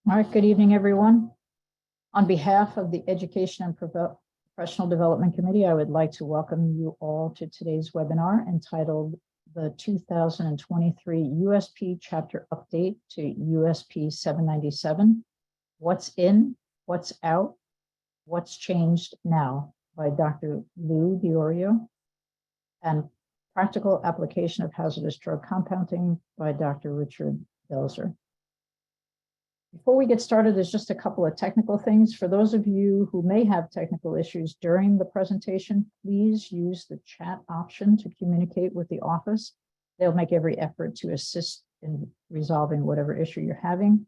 All right, good evening, everyone. On behalf of the Education and Professional Development Committee, I would like to welcome you all to today's webinar entitled the 2023 USP Chapter Update to USP 797, What's In, What's Out, What's Changed Now by Dr. Lou Diorio, and Practical Application of Hazardous Drug Compounding by Dr. Richard Dilzer. Before we get started, there's just a couple of technical things. For those of you who may have technical issues during the presentation, please use the chat option to communicate with the office. They'll make every effort to assist in resolving whatever issue you're having.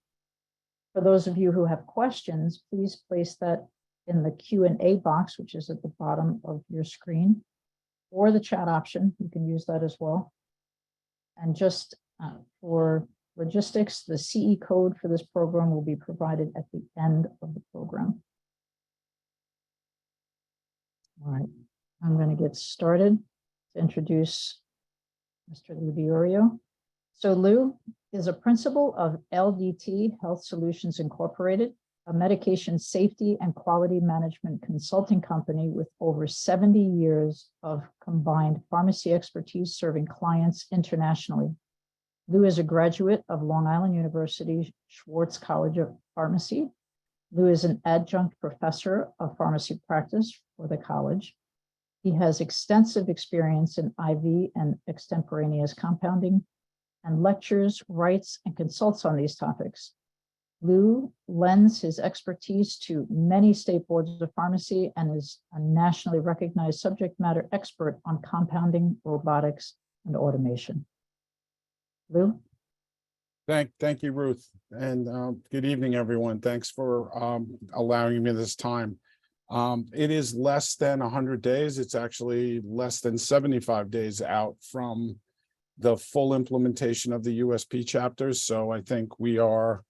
For those of you who have questions, please place that in the Q&A box, which is at the bottom of your screen, or the chat option. You can use that as well. And just for logistics, the CE code for this program will be provided at the end of the program. All right, I'm going to get started to introduce Mr. Lou Diorio. So Lou is a principal of LDT Health Solutions Incorporated, a medication safety and quality management consulting company with over 70 years of combined pharmacy expertise serving clients internationally. Lou is a graduate of Long Island University Schwartz College of Pharmacy. Lou is an adjunct professor of pharmacy practice for the college. He has extensive experience in IV and extemporaneous compounding and lectures, writes, and consults on these topics. Lou lends his expertise to many state boards of pharmacy and is a nationally recognized subject matter expert on compounding, robotics, and automation. Lou? Thank you, Ruth, and good evening, everyone. Thanks for allowing me this time. It is less than 100 days. It's actually less than 75 days out from the full implementation of the USP chapters. So I think we are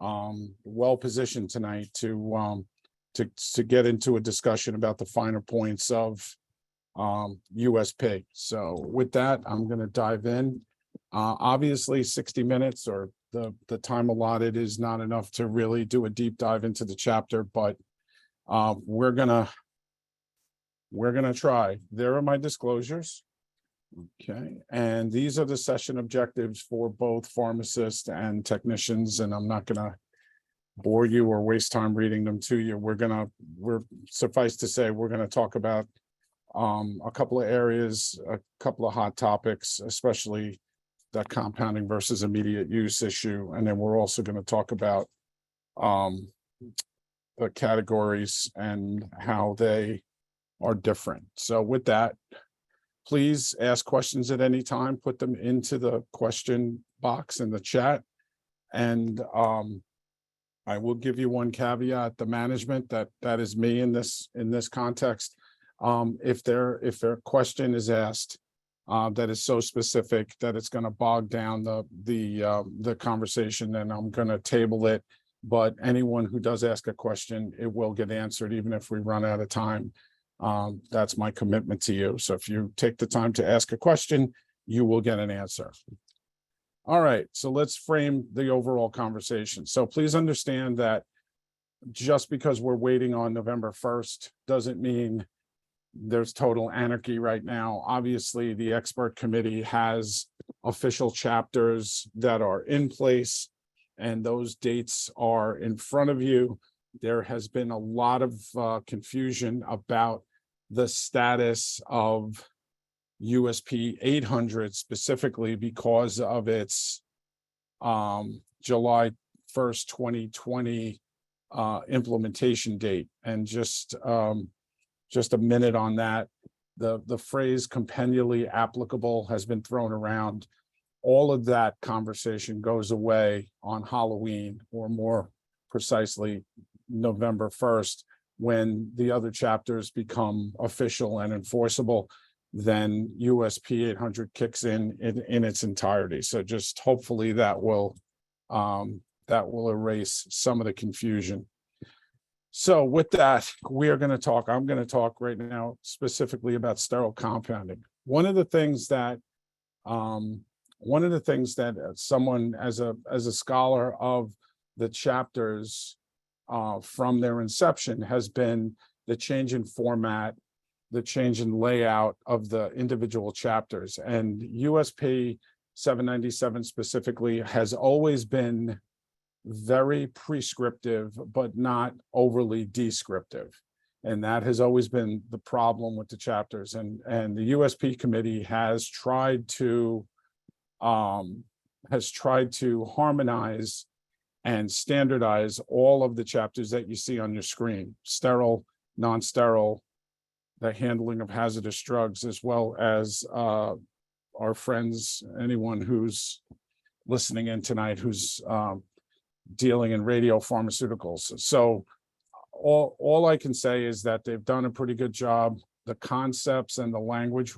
well positioned tonight to get into a discussion about the finer points of USP. So with that, I'm going to dive in. Obviously 60 minutes or the time allotted is not enough to really do a deep dive into the chapter, but we're gonna try. There are my disclosures. Okay, and these are the session objectives for both pharmacists and technicians, and I'm not gonna bore you or waste time reading them to you. We're suffice to say, we're gonna talk about a couple of areas, a couple of hot topics, especially that compounding versus immediate use issue. And then we're also going to talk about the categories and how they are different. So with that, please ask questions at any time, put them into the question box in the chat. And I will give you one caveat, the management, that is me in this context. If their question is asked that is so specific that it's going to bog down the conversation, then I'm going to table it. But anyone who does ask a question, it will get answered, even if we run out of time. That's my commitment to you. So if you take the time to ask a question, you will get an answer. All right, so let's frame the overall conversation. So please understand that just because we're waiting on November 1st doesn't mean there's total anarchy right now. Obviously, the expert committee has official chapters that are in place, and those dates are in front of you. There has been a lot of confusion about the status of USP 800 specifically because of its July 1st, 2020 implementation date. And just a minute on that. The phrase compendially applicable has been thrown around. All of that conversation goes away on Halloween, or more precisely November 1st, when the other chapters become official and enforceable. Then USP 800 kicks in its entirety. So just hopefully that will erase some of the confusion. So with that, I'm going to talk right now specifically about sterile compounding. One of the things that someone as a scholar of the chapters from their inception has been the change in format, the change in layout of the individual chapters. And USP 797 specifically has always been very prescriptive, but not overly descriptive. And that has always been the problem with the chapters. And the USP committee has tried to harmonize and standardize all of the chapters that you see on your screen: sterile, non-sterile, the handling of hazardous drugs, as well as our friends, anyone who's listening in tonight who's dealing in radiopharmaceuticals. So all I can say is that they've done a pretty good job. The concepts and the language,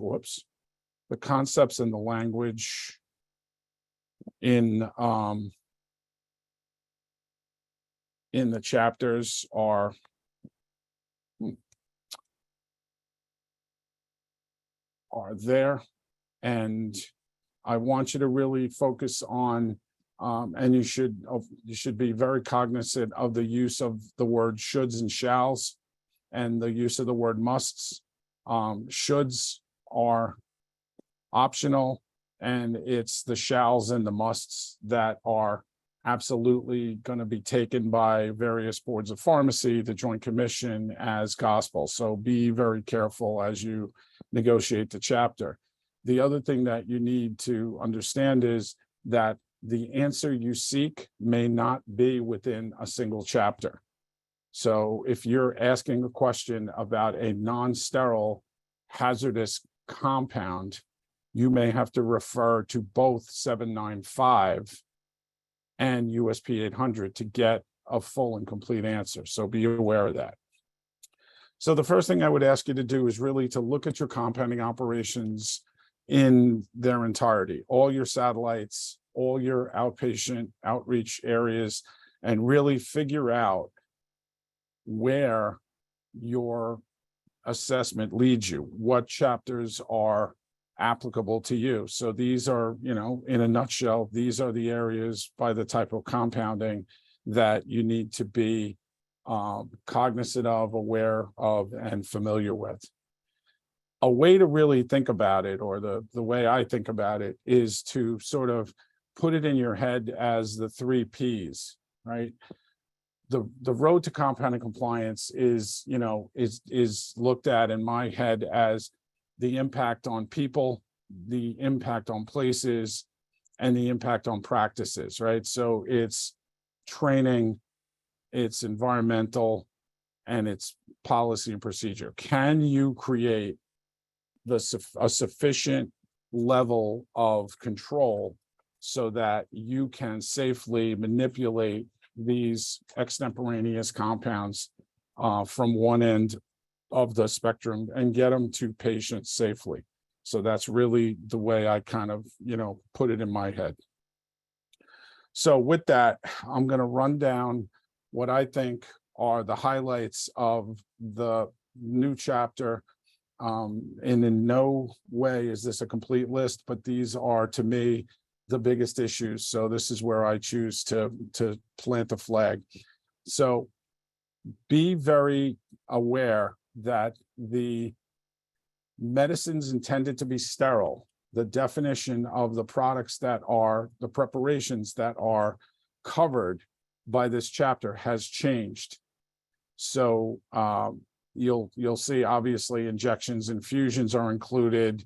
the concepts and the language in the chapters are there, and I want you to really focus on and you should be very cognizant of the use of the word shoulds and shalls and the use of the word musts. Shoulds are optional, and it's the shalls and the musts that are absolutely going to be taken by various boards of pharmacy, the Joint Commission, as gospel. So be very careful as you negotiate the chapter. The other thing that you need to understand is that the answer you seek may not be within a single chapter. So if you're asking a question about a non-sterile hazardous compound, you may have to refer to both 795 and USP 800 to get a full and complete answer. So be aware of that. So the first thing I would ask you to do is really to look at your compounding operations in their entirety, all your satellites, all your outpatient outreach areas, and really figure out where your assessment leads you, what chapters are applicable to you. So these are, in a nutshell, these are the areas by the type of compounding that you need to be cognizant of, aware of, and familiar with. A way to really think about it, or the way I think about it, is to sort of put it in your head as the 3 Ps, right? The road to compounding compliance is looked at in my head as the impact on people, the impact on places, and the impact on practices, right? So it's training, it's environmental, and it's policy and procedure. Can you create a sufficient level of control so that you can safely manipulate these extemporaneous compounds from one end of the spectrum and get them to patients safely? So that's really the way I kind of, put it in my head. So with that, I'm going to run down what I think are the highlights of the new chapter. And in no way is this a complete list, but these are, to me, the biggest issues. So this is where I choose to plant a flag. So be very aware that the medicines intended to be sterile, the definition of the products that are, the preparations that are covered by this chapter has changed. So you'll see, obviously, injections, infusions are included.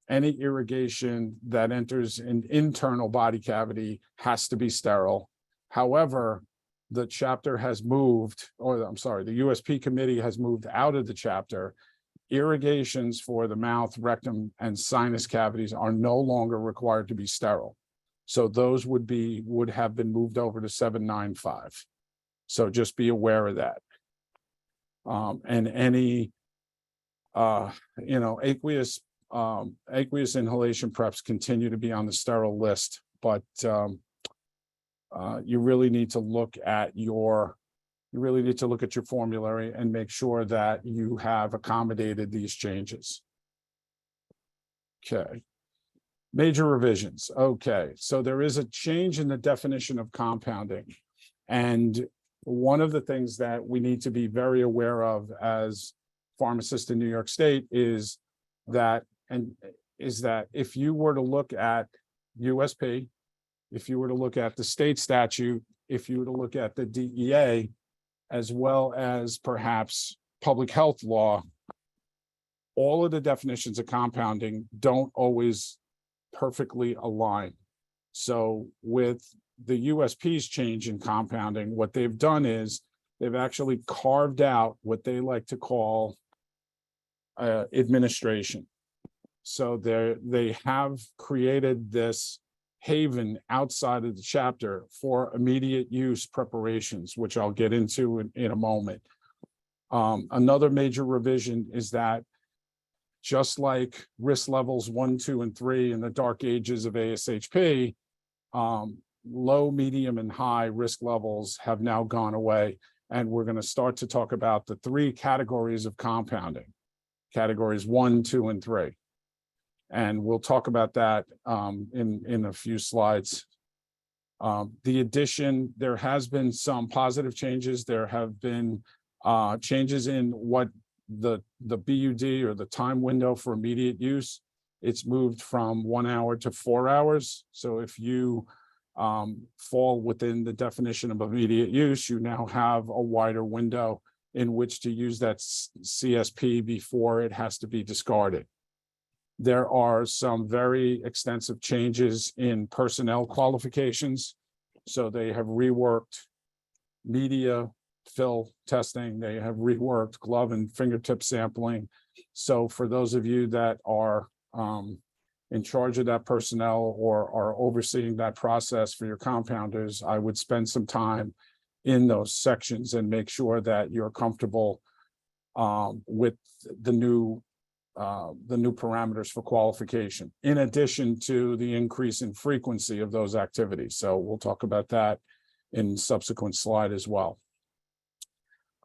Any irrigation that enters an internal body cavity has to be sterile. However, the chapter has moved, or I'm sorry, the USP committee has moved out of the chapter. Irrigations for the mouth, rectum, and sinus cavities are no longer required to be sterile. So those would have been moved over to 795. So just be aware of that. And any aqueous inhalation preps continue to be on the sterile list, but you really need to look at your formulary and make sure that you have accommodated these changes. Okay. Major revisions. Okay, so there is a change in the definition of compounding. And one of the things that we need to be very aware of as pharmacists in New York State is that if you were to look at USP, if you were to look at the state statute, if you were to look at the DEA, as well as perhaps public health law, all of the definitions of compounding don't always perfectly align. So with the USP's change in compounding, what they've done is they've actually carved out what they like to call administration. So they have created this haven outside of the chapter for immediate use preparations, which I'll get into in a moment. Another major revision is that just like risk levels 1, 2, and 3 in the dark ages of ASHP, low, medium, and high risk levels have now gone away. And we're going to start to talk about the 3 categories of compounding, categories 1, 2, and 3. And we'll talk about that in a few slides. The addition, there has been some positive changes. There have been changes in what the BUD, or the time window for immediate use. It's moved from 1 hour to 4 hours. So if you fall within the definition of immediate use, you now have a wider window in which to use that CSP before it has to be discarded. There are some very extensive changes in personnel qualifications. So they have reworked media fill testing. They have reworked glove and fingertip sampling. So for those of you that are in charge of that personnel or are overseeing that process for your compounders, I would spend some time in those sections and make sure that you're comfortable with the new parameters for qualification, in addition to the increase in frequency of those activities. So we'll talk about that in subsequent slide as well.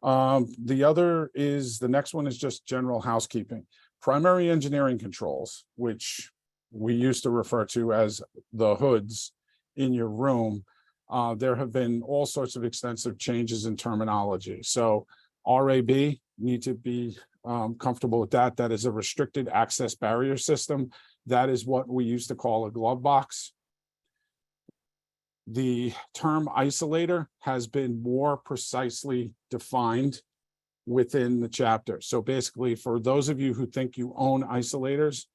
The next one is just general housekeeping. Primary engineering controls, which we used to refer to as the hoods in your room. There have been all sorts of extensive changes in terminology. So RAB, need to be comfortable with that. That is a restricted access barrier system. That is what we used to call a glove box. The term isolator has been more precisely defined within the chapter. So basically, for those of you who think you own isolators,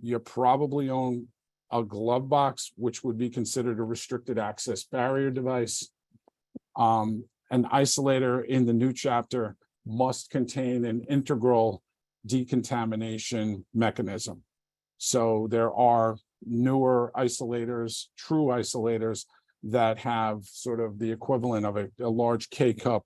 you probably own a glove box, which would be considered a restricted access barrier device. An isolator in the new chapter must contain an integral decontamination mechanism. So there are newer isolators, true isolators, that have sort of the equivalent of a large K cup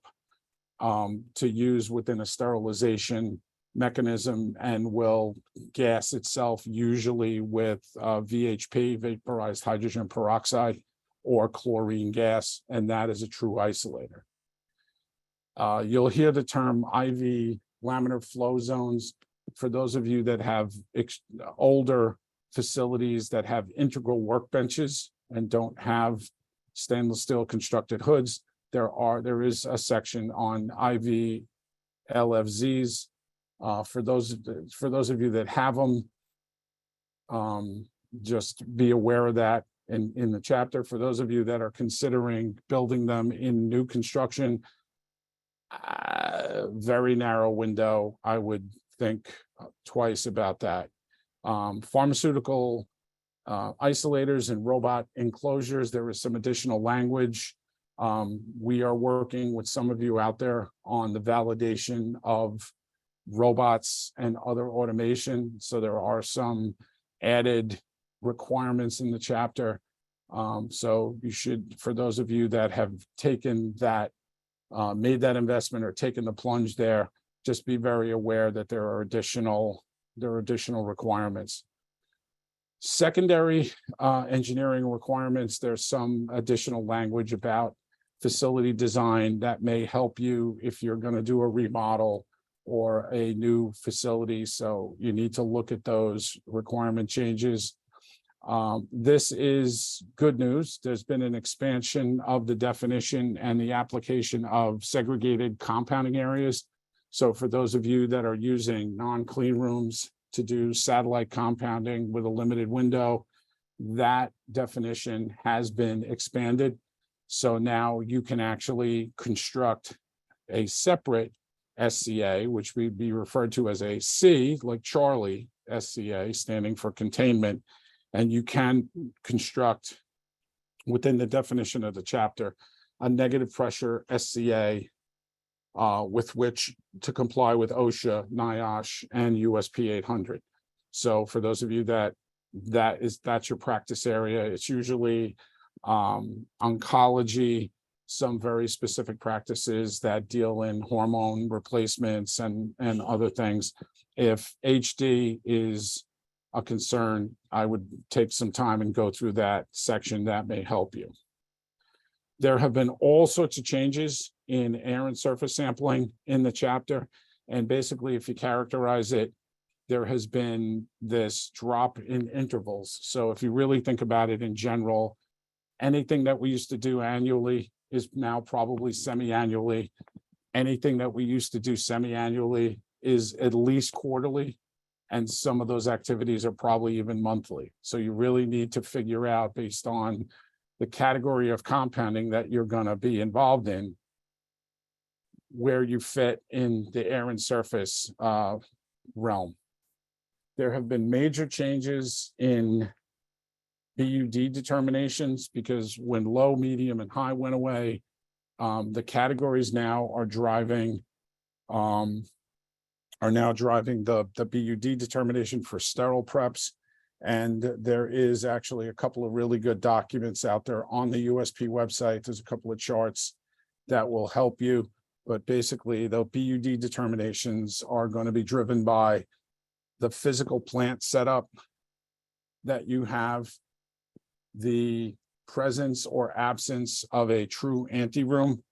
to use within a sterilization mechanism, and will gas itself usually with VHP, vaporized hydrogen peroxide, or chlorine gas, and that is a true isolator. You'll hear the term IV laminar flow zones. For those of you that have older facilities that have integral workbenches and don't have stainless steel constructed hoods, there is a section on IV LFZs. For those of you that have them, just be aware of that in the chapter. For those of you that are considering building them in new construction, very narrow window. I would think twice about that. Pharmaceutical isolators and robot enclosures, there is some additional language. We are working with some of you out there on the validation of robots and other automation. So there are some added requirements in the chapter. So you should, for those of you that have taken that, made that investment or taken the plunge there, just be very aware that there are additional requirements. Secondary engineering requirements, there's some additional language about facility design that may help you if you're going to do a remodel or a new facility. So you need to look at those requirement changes. This is good news. There's been an expansion of the definition and the application of segregated compounding areas. So for those of you that are using non-clean rooms to do satellite compounding with a limited window, that definition has been expanded. So now you can actually construct a separate SCA, which would be referred to as a C, like Charlie SCA, standing for containment. And you can construct within the definition of the chapter a negative pressure SCA with which to comply with OSHA, NIOSH, and USP 800. So for those of you that's your practice area, it's usually oncology, some very specific practices that deal in hormone replacements and other things. If HD is a concern, I would take some time and go through that section. That may help you. There have been all sorts of changes in air and surface sampling in the chapter. And basically, if you characterize it, there has been this drop in intervals. So if you really think about it in general, anything that we used to do annually is now probably semi-annually. Anything that we used to do semi-annually is at least quarterly. And some of those activities are probably even monthly. So you really need to figure out, based on the category of compounding that you're going to be involved in, where you fit in the air and surface realm. There have been major changes in BUD determinations, because when low, medium, and high went away, the categories now are driving the BUD determination for sterile preps. And there is actually a couple of really good documents out there on the USP website. There's a couple of charts that will help you. But basically, the BUD determinations are going to be driven by the physical plant setup that you have, the presence or absence of a true anteroom,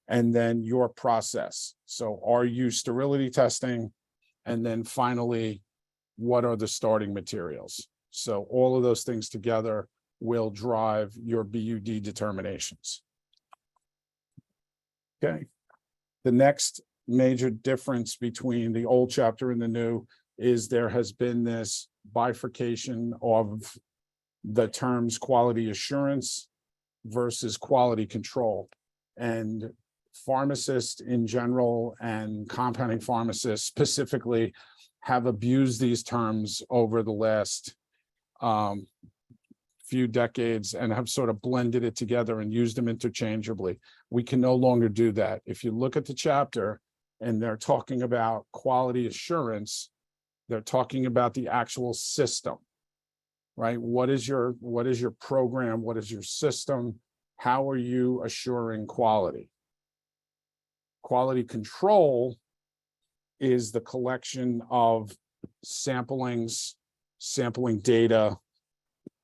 and then your process. So are you sterility testing? And then finally, what are the starting materials? So all of those things together will drive your BUD determinations. Okay. The next major difference between the old chapter and the new is there has been this bifurcation of the terms quality assurance versus quality control. And pharmacists in general and compounding pharmacists specifically have abused these terms over the last few decades and have sort of blended it together and used them interchangeably. We can no longer do that. If you look at the chapter and they're talking about quality assurance, they're talking about the actual system, right? What is your program? What is your system? How are you assuring quality? Quality control is the collection of samplings, sampling data,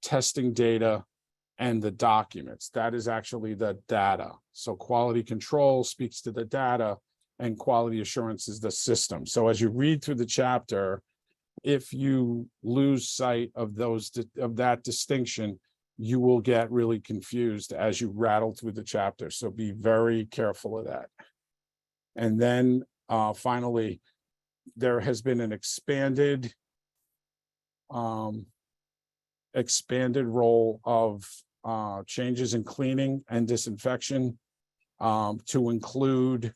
testing data, and the documents. That is actually the data. So quality control speaks to the data, and quality assurance is the system. So as you read through the chapter, if you lose sight of that distinction, you will get really confused as you rattle through the chapter. So be very careful of that. And then finally, there has been an expanded role of changes in cleaning and disinfection to include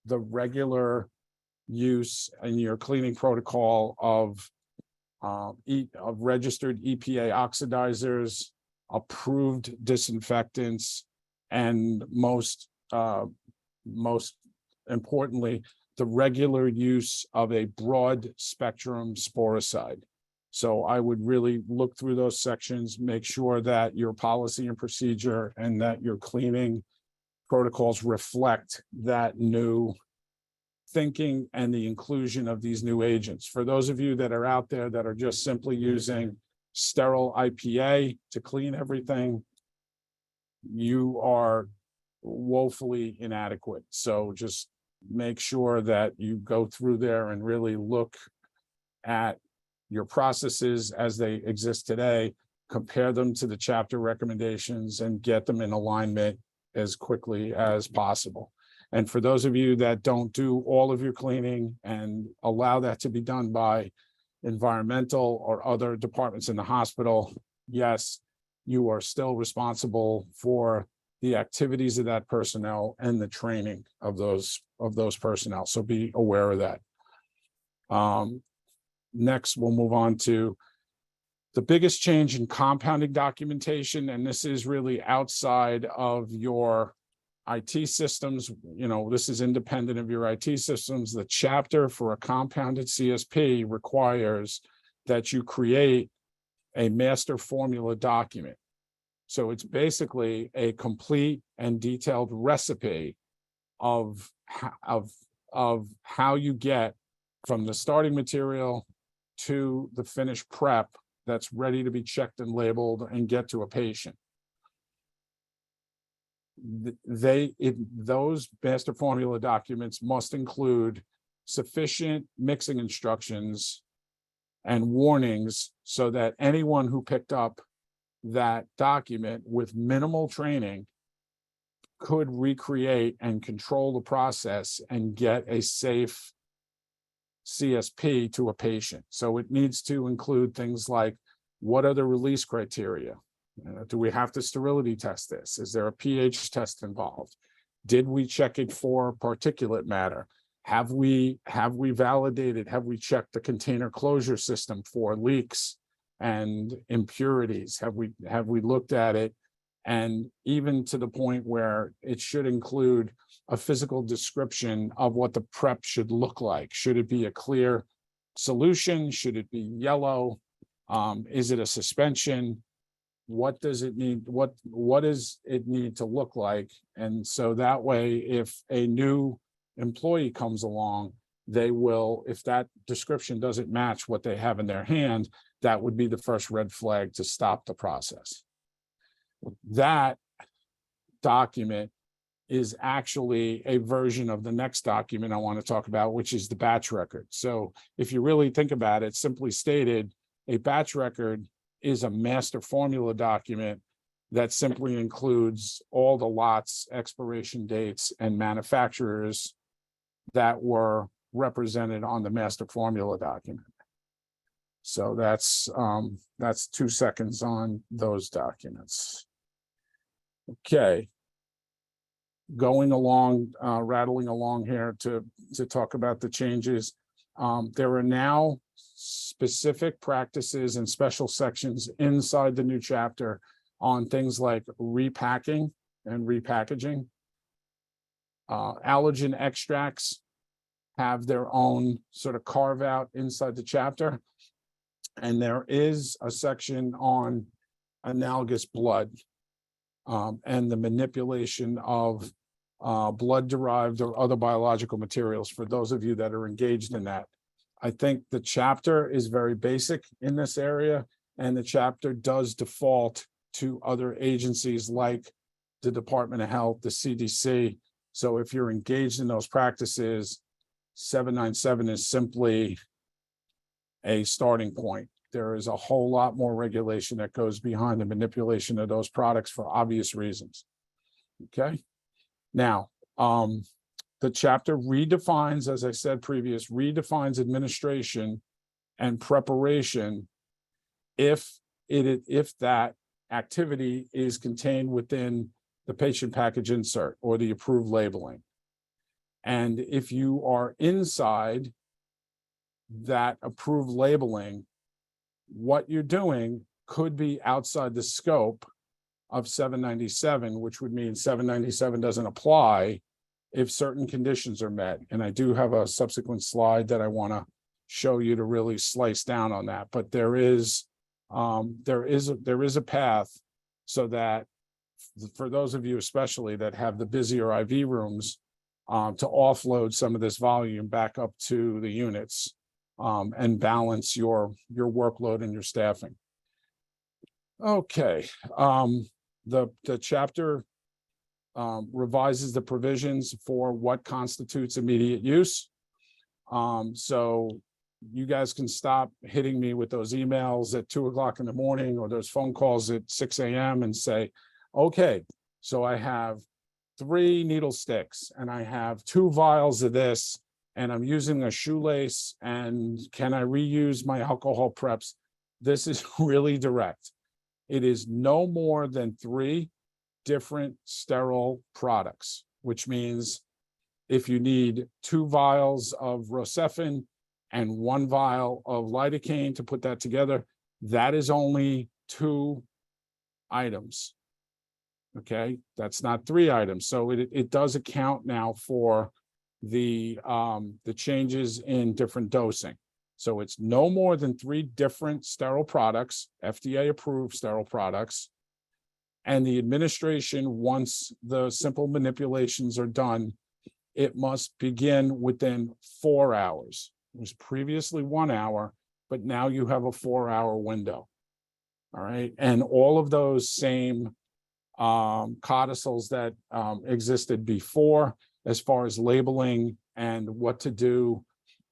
the regular use in your cleaning protocol of registered EPA oxidizers, approved disinfectants, and most importantly, the regular use of a broad spectrum sporicide. So I would really look through those sections, make sure that your policy and procedure and that your cleaning protocols reflect that new thinking and the inclusion of these new agents. For those of you that are out there that are just simply using sterile IPA to clean everything, you are woefully inadequate. So just make sure that you go through there and really look at your processes as they exist today, compare them to the chapter recommendations, and get them in alignment as quickly as possible. And for those of you that don't do all of your cleaning and allow that to be done by environmental or other departments in the hospital, yes, you are still responsible for the activities of that personnel and the training of those personnel. So be aware of that. Next, we'll move on to the biggest change in compounding documentation, and this is really outside of your IT systems. You know, this is independent of your IT systems. The chapter for a compounded CSP requires that you create a master formula document. So it's basically a complete and detailed recipe of how you get from the starting material to the finished prep that's ready to be checked and labeled and get to a patient. Those master formula documents must include sufficient mixing instructions and warnings so that anyone who picked up that document with minimal training could recreate and control the process and get a safe CSP to a patient. So it needs to include things like, what are the release criteria? Do we have to sterility test this? Is there a pH test involved? Did we check it for particulate matter? Have we validated, have we checked the container closure system for leaks and impurities? Have we looked at it? And even to the point where it should include a physical description of what the prep should look like. Should it be a clear solution? Should it be yellow? Is it a suspension? What does it need? What does it need to look like? And so that way, if a new employee comes along, they will, if that description doesn't match what they have in their hand, that would be the first red flag to stop the process. That document is actually a version of the next document I want to talk about, which is the batch record. So if you really think about it, simply stated, a batch record is a master formula document that simply includes all the lots, expiration dates, and manufacturers that were represented on the master formula document. So that's 2 seconds on those documents. Okay. Going along, rattling along here to talk about the changes. There are now specific practices and special sections inside the new chapter on things like repacking and repackaging. Allergen extracts have their own sort of carve out inside the chapter. And there is a section on analogous blood and the manipulation of blood-derived or other biological materials for those of you that are engaged in that. I think the chapter is very basic in this area, and the chapter does default to other agencies like the Department of Health, the CDC. So if you're engaged in those practices, 797 is simply a starting point. There is a whole lot more regulation that goes behind the manipulation of those products for obvious reasons. Okay. Now, the chapter redefines, as I said previous, redefines administration and preparation if that activity is contained within the patient package insert or the approved labeling. And if you are inside that approved labeling, what you're doing could be outside the scope of 797, which would mean 797 doesn't apply if certain conditions are met. And I do have a subsequent slide that I want to show you to really slice down on that. But there is a path so that for those of you especially that have the busier IV rooms, to offload some of this volume back up to the units and balance your workload and your staffing. Okay, the chapter revises the provisions for what constitutes immediate use. So you guys can stop hitting me with those emails at 2 o'clock in the morning or those phone calls at 6 a.m. and say, okay, so I have 3 needle sticks and I have 2 vials of this and I'm using a shoelace and can I reuse my alcohol preps? This is really direct. It is no more than 3 different sterile products, which means if you need 2 vials of Rocephin and 1 vial of lidocaine to put that together, that is only 2 items. Okay, that's not 3 items. So it does account now for the changes in different dosing. So it's no more than 3 different sterile products, FDA approved sterile products. And the administration, once the simple manipulations are done, it must begin within 4 hours. It was previously 1 hour, but now you have a 4-hour window. All right. And all of those same codicils that existed before, as far as labeling and what to do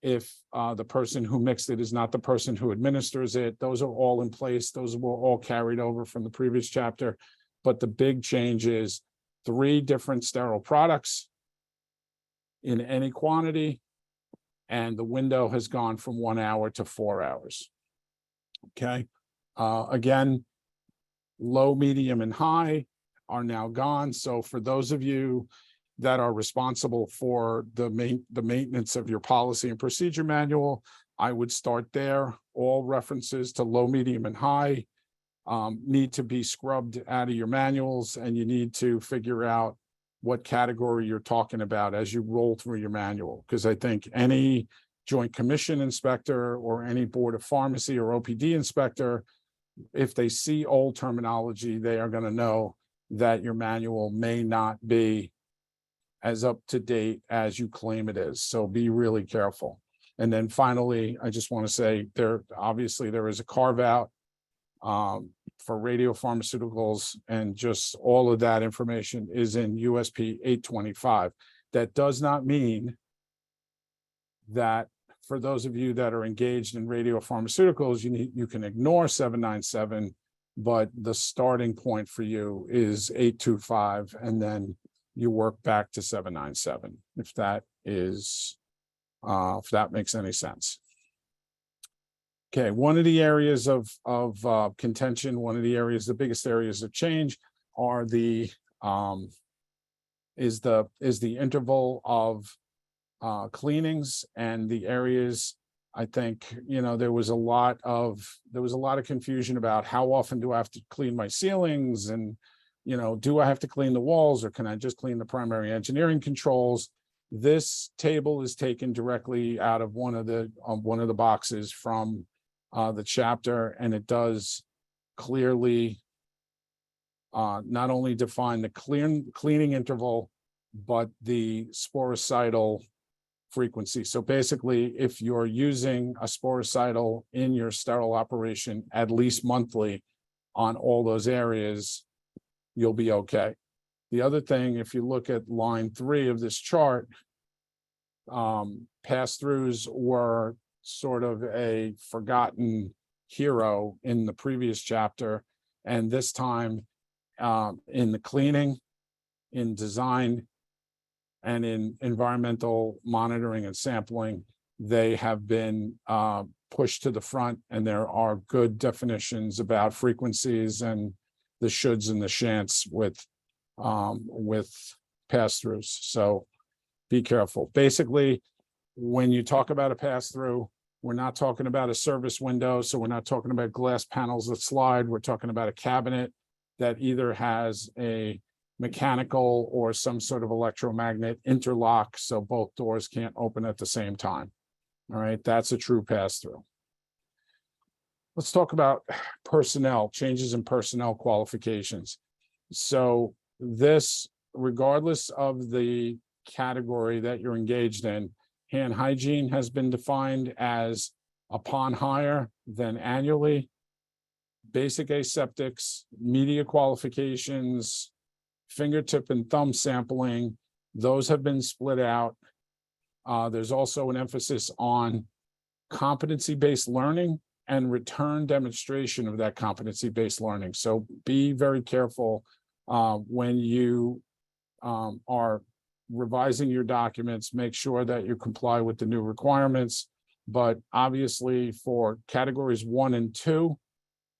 if the person who mixed it is not the person who administers it, those are all in place. Those were all carried over from the previous chapter. But the big change is 3 different sterile products in any quantity, and the window has gone from 1 hour to 4 hours. Okay. Again, low, medium, and high are now gone. So for those of you that are responsible for the maintenance of your policy and procedure manual, I would start there. All references to low, medium, and high need to be scrubbed out of your manuals, and you need to figure out what category you're talking about as you roll through your manual. Because I think any Joint Commission inspector or any Board of Pharmacy or OPD inspector, if they see old terminology, they are going to know that your manual may not be as up to date as you claim it is. So be really careful. And then finally, I just want to say obviously there is a carve out for radiopharmaceuticals, and just all of that information is in USP 825. That does not mean that for those of you that are engaged in radiopharmaceuticals, you can ignore 797, but the starting point for you is 825, and then you work back to 797, if that makes any sense. Okay, one of the areas of contention, one of the areas, the biggest areas of change are is the interval of cleanings, and the areas. I think, there was a lot of confusion about how often do I have to clean my ceilings, and do I have to clean the walls, or can I just clean the primary engineering controls? This table is taken directly out of one of the boxes from the chapter, and it does clearly not only define the cleaning interval, but the sporicidal frequency. So basically, if you're using a sporicidal in your sterile operation at least monthly on all those areas, you'll be okay. The other thing, if you look at line 3 of this chart, pass-throughs were sort of a forgotten hero in the previous chapter, and this time in the cleaning, in design, and in environmental monitoring and sampling, they have been pushed to the front, and there are good definitions about frequencies and the shoulds and the shan'ts with pass-throughs. So be careful. Basically, when you talk about a pass-through, we're not talking about a service window. So we're not talking about glass panels that slide. We're talking about a cabinet that either has a mechanical or some sort of electromagnet interlock, so both doors can't open at the same time. All right, that's a true pass-through. Let's talk about personnel, changes in personnel qualifications. So this, regardless of the category that you're engaged in, hand hygiene has been defined as upon hire, then annually. Basic aseptics, media qualifications, fingertip and thumb sampling, those have been split out. There's also an emphasis on competency-based learning and return demonstration of that competency-based learning. So be very careful when you are revising your documents. Make sure that you comply with the new requirements. But obviously for categories 1 and 2,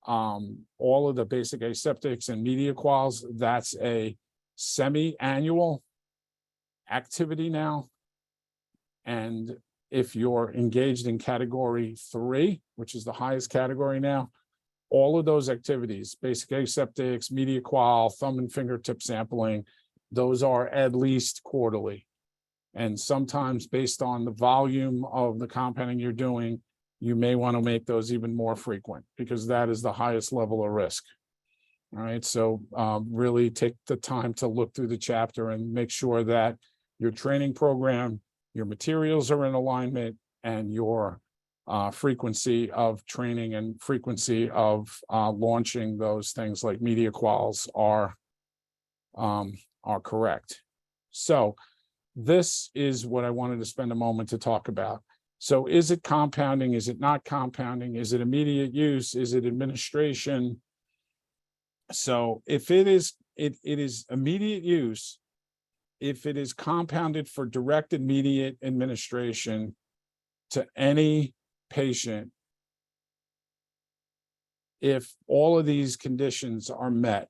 all of the basic aseptics and media quals, that's a semi-annual activity now. And if you're engaged in category 3, which is the highest category now, all of those activities, basic aseptics, media qual, thumb and fingertip sampling, those are at least quarterly. And sometimes based on the volume of the compounding you're doing, you may want to make those even more frequent because that is the highest level of risk. All right, so really take the time to look through the chapter and make sure that your training program, your materials are in alignment, and your frequency of training and frequency of launching those things like media quals are correct. So this is what I wanted to spend a moment to talk about. So is it compounding? Is it not compounding? Is it immediate use? Is it administration? So if it is, it is immediate use, if it is compounded for direct immediate administration to any patient, if all of these conditions are met.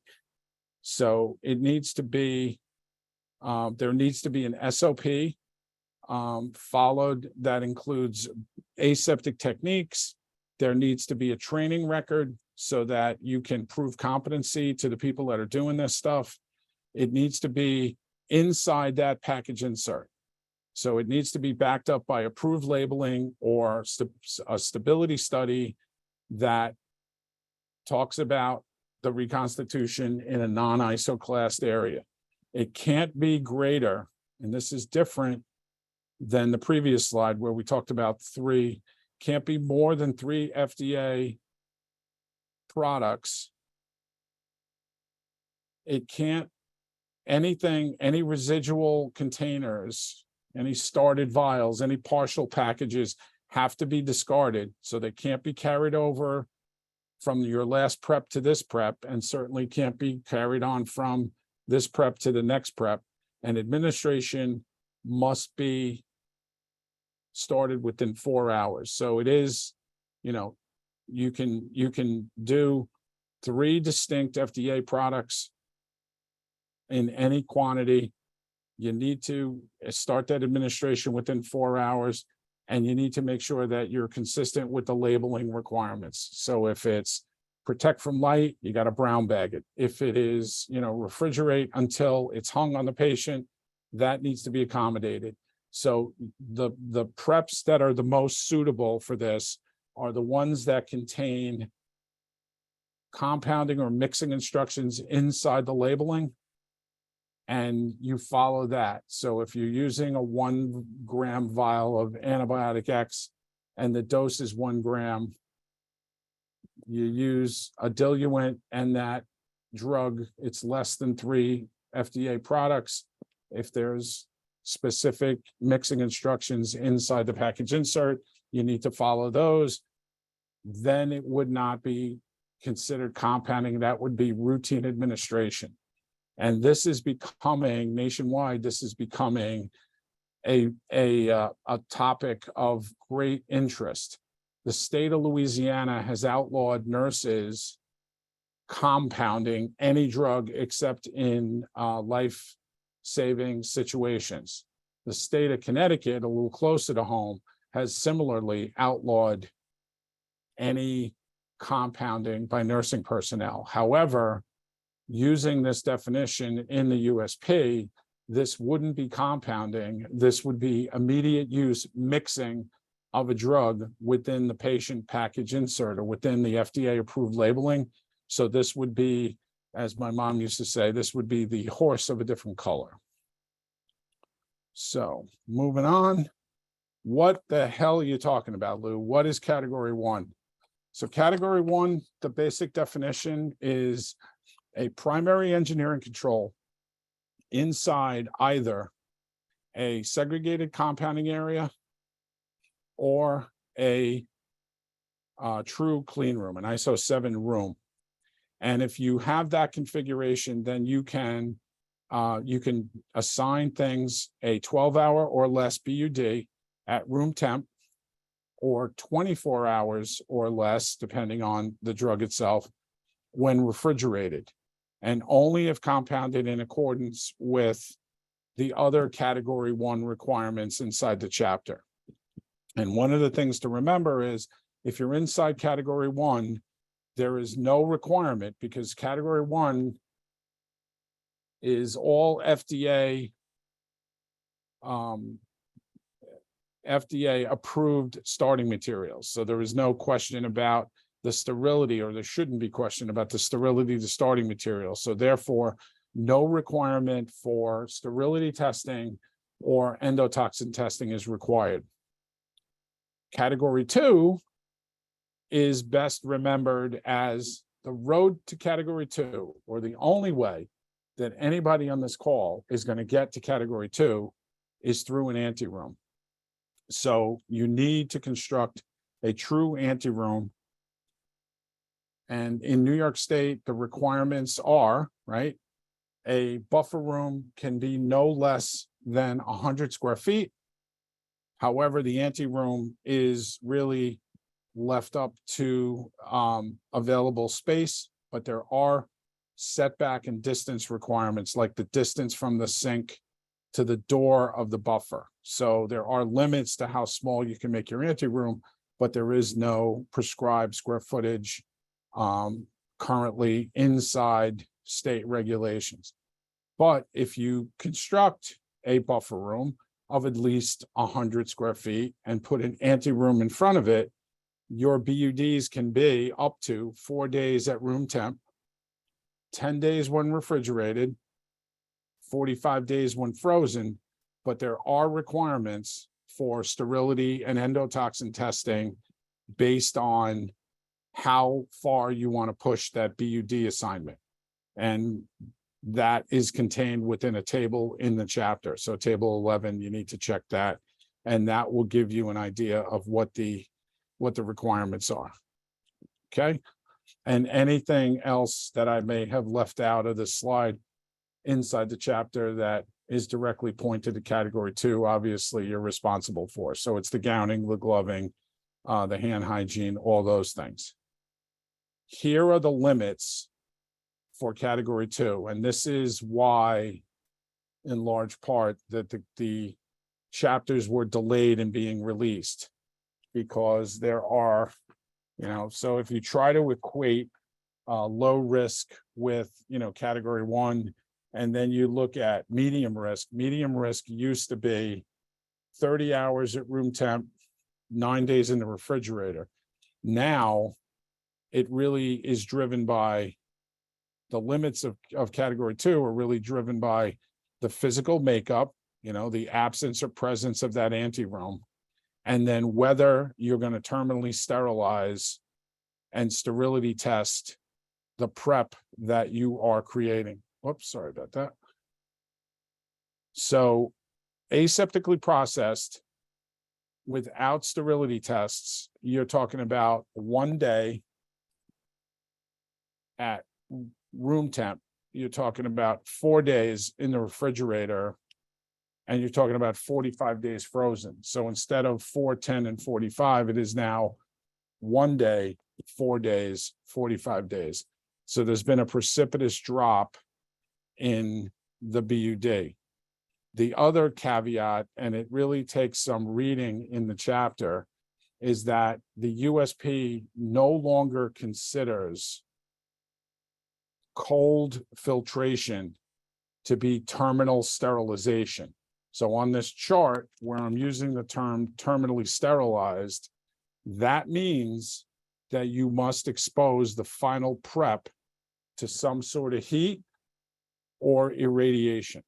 So it needs to be, there needs to be an SOP followed that includes aseptic techniques. There needs to be a training record so that you can prove competency to the people that are doing this stuff. It needs to be inside that package insert. So it needs to be backed up by approved labeling or a stability study that talks about the reconstitution in a non-ISO classed area. It can't be greater, and this is different than the previous slide where we talked about 3, can't be more than 3 FDA products. It can't, anything, any residual containers, any started vials, any partial packages have to be discarded. So they can't be carried over from your last prep to this prep, and certainly can't be carried on from this prep to the next prep. And administration must be started within 4 hours. So it is, you know, you can do 3 distinct FDA products in any quantity. You need to start that administration within 4 hours, and you need to make sure that you're consistent with the labeling requirements. So if it's protect from light, you got to brown bag it. If it is, you know, refrigerate until it's hung on the patient, that needs to be accommodated. So the preps that are the most suitable for this are the ones that contain compounding or mixing instructions inside the labeling, and you follow that. So if you're using a 1 gram vial of antibiotic X and the dose is 1 gram, you use a diluent and that drug, it's less than 3 FDA products. If there's specific mixing instructions inside the package insert, you need to follow those. Then it would not be considered compounding. That would be routine administration. And this is becoming nationwide, this is becoming a topic of great interest. The state of Louisiana has outlawed nurses compounding any drug except in life-saving situations. The state of Connecticut, a little closer to home, has similarly outlawed any compounding by nursing personnel. However, using this definition in the USP, this wouldn't be compounding. This would be immediate use mixing of a drug within the patient package insert or within the FDA approved labeling. So this would be, as my mom used to say, this would be the horse of a different color. So moving on, what the hell are you talking about, Lou? What is category 1? So category 1, the basic definition is a primary engineering control inside either a segregated compounding area or a true clean room, an ISO 7 room. And if you have that configuration, then you can assign things a 12-hour or less BUD at room temp, or 24 hours or less, depending on the drug itself, when refrigerated, and only if compounded in accordance with the other category 1 requirements inside the chapter. And one of the things to remember is, if you're inside category 1, there is no requirement, because category 1 is all FDA approved starting materials. So there is no question about the sterility, or there shouldn't be question about the sterility of the starting material. So therefore, no requirement for sterility testing or endotoxin testing is required. Category 2 is best remembered as the road to category 2, or the only way that anybody on this call is going to get to category 2 is through an anteroom. So you need to construct a true anteroom. And in New York State, the requirements are, right, a buffer room can be no less than 100 square feet. However, the anteroom is really left up to available space, but there are setback and distance requirements, like the distance from the sink to the door of the buffer. So there are limits to how small you can make your anteroom, but there is no prescribed square footage currently inside state regulations. But if you construct a buffer room of at least 100 square feet and put an anteroom in front of it, your BUDs can be up to 4 days at room temp, 10 days when refrigerated, 45 days when frozen, but there are requirements for sterility and endotoxin testing based on how far you want to push that BUD assignment. And that is contained within a table in the chapter. So table 11, you need to check that, and that will give you an idea of what the requirements are. Okay. And anything else that I may have left out of this slide inside the chapter that is directly pointed to category 2, obviously you're responsible for. So it's the gowning, the gloving, the hand hygiene, all those things. Here are the limits for category 2. And this is why, in large part, that the chapters were delayed in being released, because there are, so if you try to equate low risk with, category 1, and then you look at medium risk used to be 30 hours at room temp, 9 days in the refrigerator. Now it really is driven by the limits of category 2 are really driven by the physical makeup, the absence or presence of that anteroom, and then whether you're going to terminally sterilize and sterility test the prep that you are creating. Whoops, sorry about that. So aseptically processed without sterility tests, you're talking about 1 day at room temp. You're talking about 4 days in the refrigerator, and you're talking about 45 days frozen. So instead of 4, 10, and 45, it is now 1 day, 4 days, 45 days. So there's been a precipitous drop in the BUD. The other caveat, and it really takes some reading in the chapter, is that the USP no longer considers cold filtration to be terminal sterilization. So on this chart where I'm using the term terminally sterilized, that means that you must expose the final prep to some sort of heat or irradiation.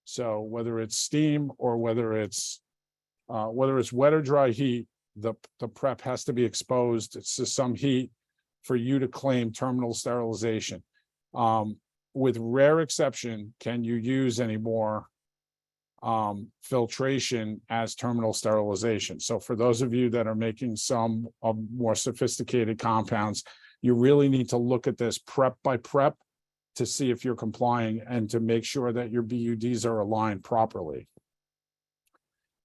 So whether it's steam or whether it's wet or dry heat, the prep has to be exposed to some heat for you to claim terminal sterilization. With rare exception, can you use any more filtration as terminal sterilization. So for those of you that are making some more sophisticated compounds, you really need to look at this prep by prep to see if you're complying and to make sure that your BUDs are aligned properly.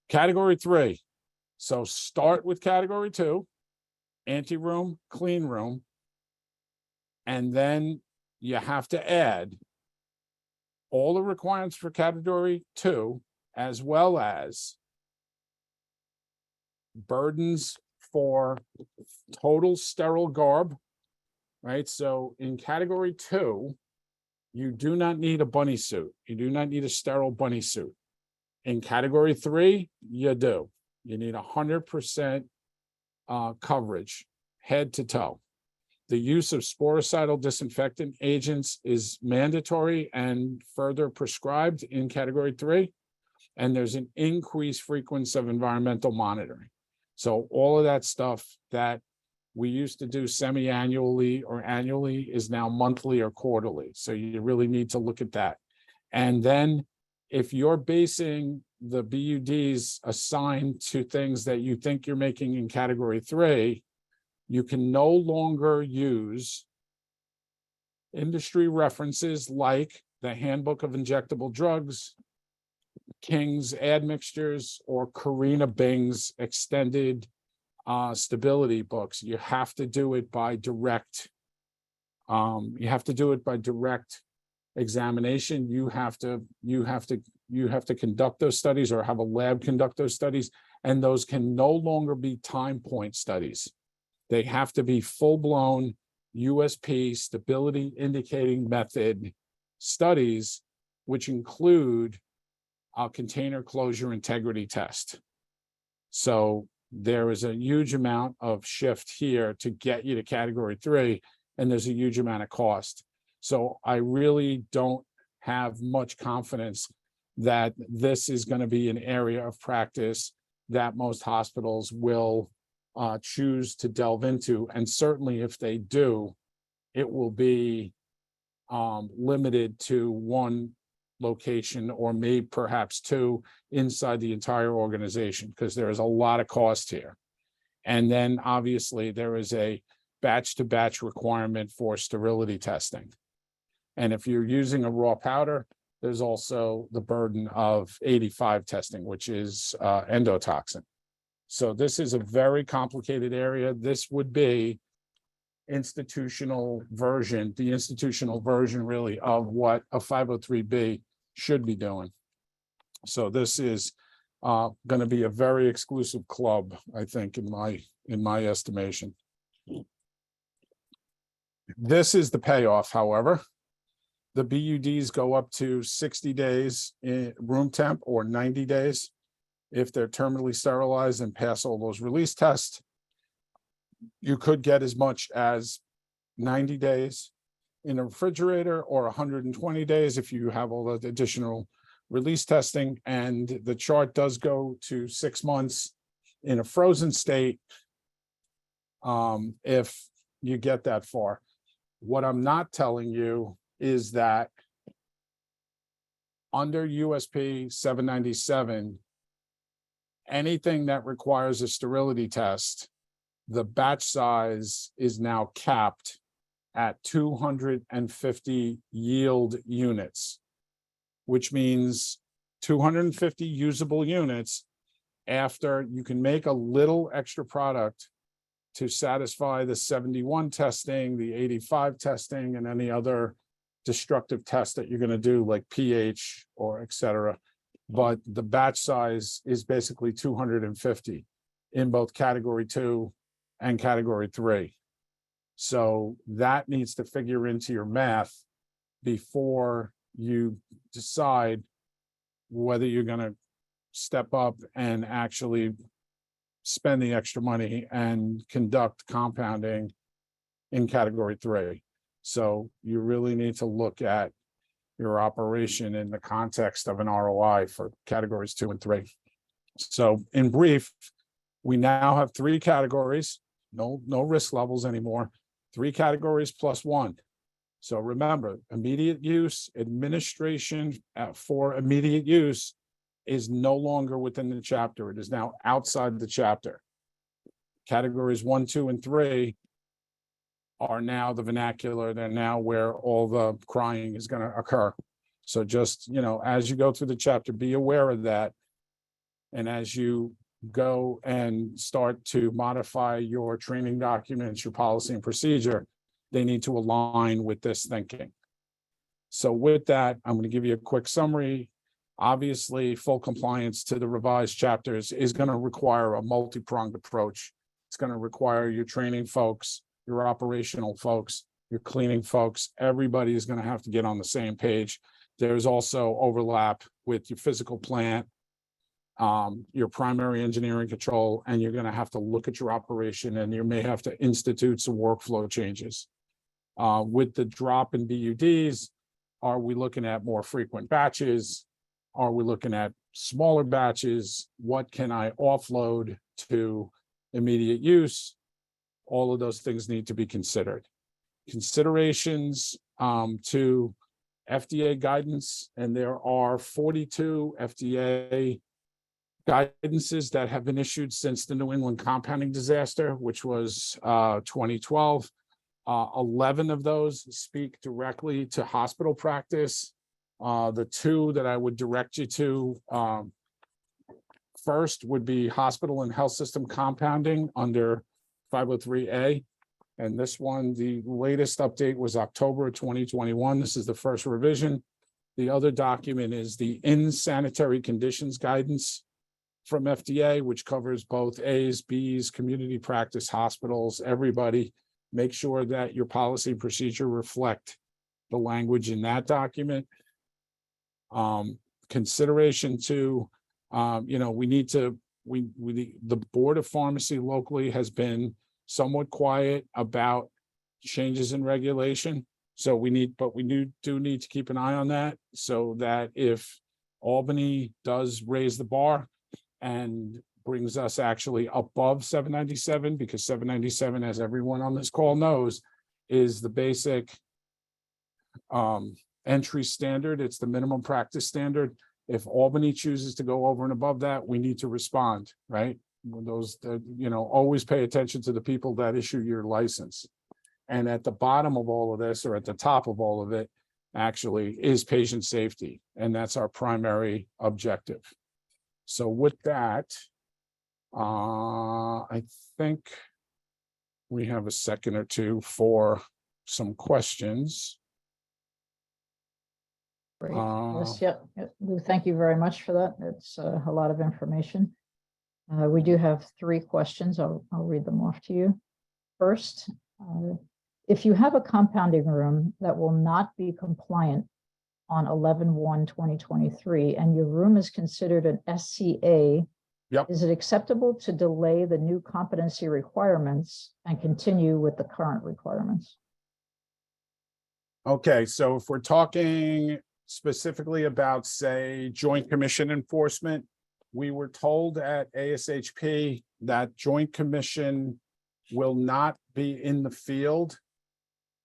Category 3. So start with category 2, anteroom, clean room, and then you have to add all the requirements for category 2, as well as burdens for total sterile garb, right? So in category 2, you do not need a bunny suit. You do not need a sterile bunny suit. In category 3, you do. You need 100% coverage, head to toe. The use of sporicidal disinfectant agents is mandatory and further prescribed in category 3. And there's an increased frequency of environmental monitoring. So all of that stuff that we used to do semi-annually or annually is now monthly or quarterly. So you really need to look at that. And then if you're basing the BUDs assigned to things that you think you're making in category 3, you can no longer use industry references like the Handbook of Injectable Drugs, King's admixtures, or Karina Bing's extended stability books. You have to do it by direct. You have to do it by direct examination. You have to conduct those studies or have a lab conduct those studies, and those can no longer be time point studies. They have to be full-blown USP stability indicating method studies, which include a container closure integrity test. So there is a huge amount of shift here to get you to category 3, and there's a huge amount of cost. So I really don't have much confidence that this is going to be an area of practice that most hospitals will choose to delve into. And certainly if they do, it will be limited to one location or maybe perhaps 2 inside the entire organization, because there is a lot of cost here. And then obviously there is a batch to batch requirement for sterility testing. And if you're using a raw powder, there's also the burden of 85 testing, which is endotoxin. So this is a very complicated area. This would be the institutional version really of what a 503B should be doing. So this is going to be a very exclusive club, I think, in my estimation. This is the payoff, however. The BUDs go up to 60 days in room temp or 90 days if they're terminally sterilized and pass all those release tests. You could get as much as 90 days in a refrigerator or 120 days if you have all the additional release testing. And the chart does go to 6 months in a frozen state if you get that far. What I'm not telling you is that under USP 797, anything that requires a sterility test, the batch size is now capped at 250 yield units, which means 250 usable units after you can make a little extra product to satisfy the 71 testing, the 85 testing, and any other destructive tests that you're going to do like pH or et cetera. But the batch size is basically 250 in both category 2 and category 3. So that needs to figure into your math before you decide whether you're going to step up and actually spend the extra money and conduct compounding in category 3. So you really need to look at your operation in the context of an ROI for categories 2 and 3. So in brief, we now have 3 categories, no risk levels anymore, 3 categories plus 1. So remember, immediate use, administration for immediate use is no longer within the chapter. It is now outside the chapter. Categories 1, 2, and 3 are now the vernacular. They're now where all the crying is going to occur. So just, as you go through the chapter, be aware of that. And as you go and start to modify your training documents, your policy and procedure, they need to align with this thinking. So with that, I'm going to give you a quick summary. Obviously, full compliance to the revised chapters is going to require a multi-pronged approach. It's going to require your training folks, your operational folks, your cleaning folks. Everybody is going to have to get on the same page. There's also overlap with your physical plant, your primary engineering control, and you're going to have to look at your operation, and you may have to institute some workflow changes. With the drop in BUDs, are we looking at more frequent batches? Are we looking at smaller batches? What can I offload to immediate use? All of those things need to be considered. Considerations to FDA guidance, and there are 42 FDA guidances that have been issued since the New England compounding disaster, which was 2012. 11 of those speak directly to hospital practice. The two that I would direct you to first would be hospital and health system compounding under 503A. And this one, the latest update was October of 2021. This is the first revision. The other document is the in sanitary conditions guidance from FDA, which covers both A's, B's, community practice hospitals, everybody. Make sure that your policy and procedure reflect the language in that document. Consideration to, the Board of Pharmacy locally has been somewhat quiet about changes in regulation. So we do need to keep an eye on that, so that if Albany does raise the bar and brings us actually above 797, because 797, as everyone on this call knows, is the basic entry standard. It's the minimum practice standard. If Albany chooses to go over and above that, we need to respond, right? Those, always pay attention to the people that issue your license. And at the bottom of all of this, or at the top of all of it, actually is patient safety. And that's our primary objective. So with that, I think we have a second or two for some questions. Great. Yes, yep. Lou, thank you very much for that. It's a lot of information. We do have 3 questions. I'll read them off to you. First, if you have a compounding room that will not be compliant on 11/1/2023, and your room is considered an SCA, Yep. Is it acceptable to delay the new competency requirements and continue with the current requirements? Okay, so if we're talking specifically about, say, Joint Commission enforcement, we were told at ASHP that Joint Commission will not be in the field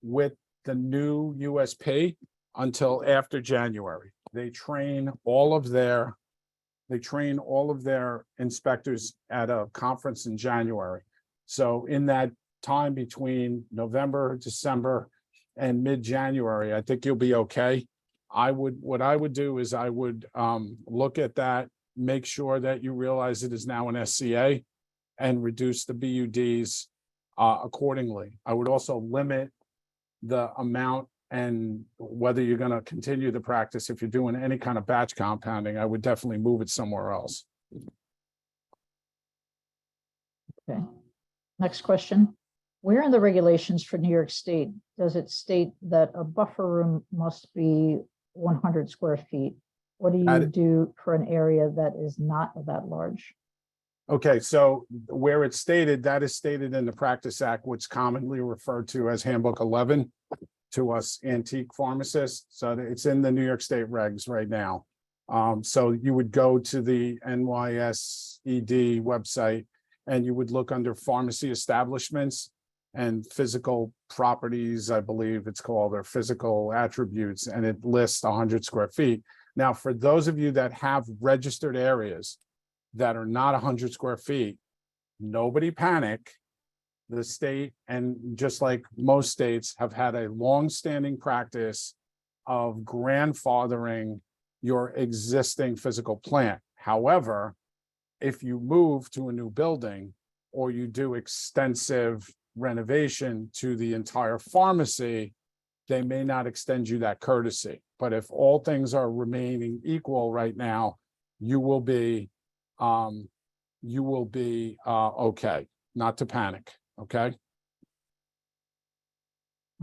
with the new USP until after January. They train all of their inspectors at a conference in January. So in that time between November, December, and mid-January, I think you'll be okay. What I would do is I would look at that, make sure that you realize it is now an SCA, and reduce the BUDs accordingly. I would also limit the amount and whether you're going to continue the practice. If you're doing any kind of batch compounding, I would definitely move it somewhere else. Okay. Next question. Where in the regulations for New York State does it state that a buffer room must be 100 square feet? What do you do for an area that is not that large? Okay, so where it's stated, that is stated in the Practice Act, which is commonly referred to as Handbook 11 to us antique pharmacists. So it's in the New York State regs right now. So you would go to the NYSCHP website and you would look under pharmacy establishments and physical properties, I believe it's called, or physical attributes, and it lists 100 square feet. Now, for those of you that have registered areas that are not 100 square feet, nobody panic. The state, and just like most states, have had a long-standing practice of grandfathering your existing physical plant. However, if you move to a new building or you do extensive renovation to the entire pharmacy, they may not extend you that courtesy. But if all things are remaining equal right now, you will be okay, not to panic. Okay.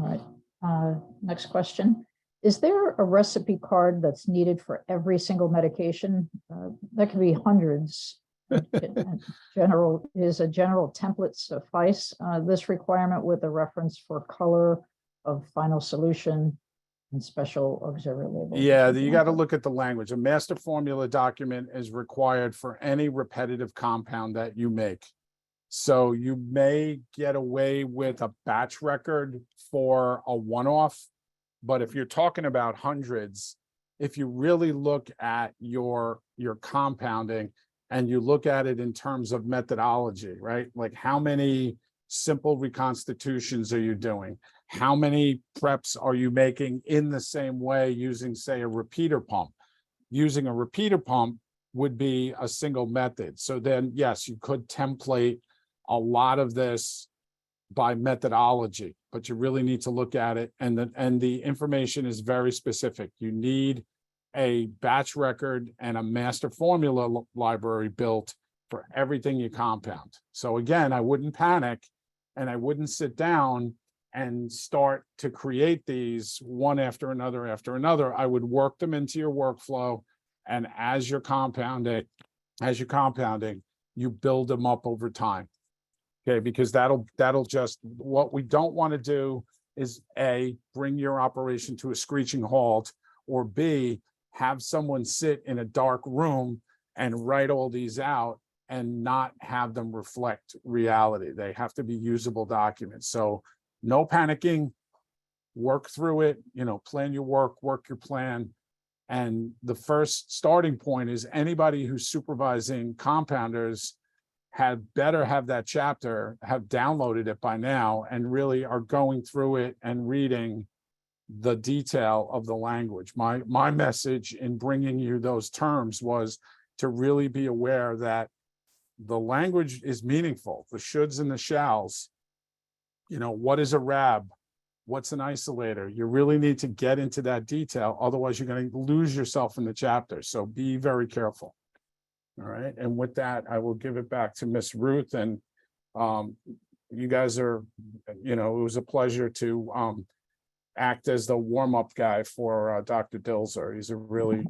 All right. Next question. Is there a recipe card that's needed for every single medication? That could be hundreds. Is a general template suffice? This requirement with a reference for color of final solution and special auxiliary label. Yeah, you got to look at the language. A master formula document is required for any repetitive compound that you make. So you may get away with a batch record for a one-off, but if you're talking about hundreds, if you really look at your compounding and you look at it in terms of methodology, right? Like how many simple reconstitutions are you doing? How many preps are you making in the same way using, say, a repeater pump? Using a repeater pump would be a single method. So then, yes, you could template a lot of this by methodology, but you really need to look at it. And the information is very specific. You need a batch record and a master formula library built for everything you compound. So again, I wouldn't panic and I wouldn't sit down and start to create these one after another. I would work them into your workflow. And as you're compounding, you build them up over time. Okay, because that'll just, what we don't want to do is A, bring your operation to a screeching halt, or B, have someone sit in a dark room and write all these out and not have them reflect reality. They have to be usable documents. So no panicking, work through it, plan your work your plan. And the first starting point is anybody who's supervising compounders had better have that chapter, have downloaded it by now, and really are going through it and reading the detail of the language. My message in bringing you those terms was to really be aware that the language is meaningful, the shoulds and the shalls. What is a RAB? What's an isolator? You really need to get into that detail. Otherwise, you're going to lose yourself in the chapter. So be very careful. All right. And with that, I will give it back to Miss Ruth. And you guys are, it was a pleasure to act as the warm-up guy for Dr. Dilzer. He's a really,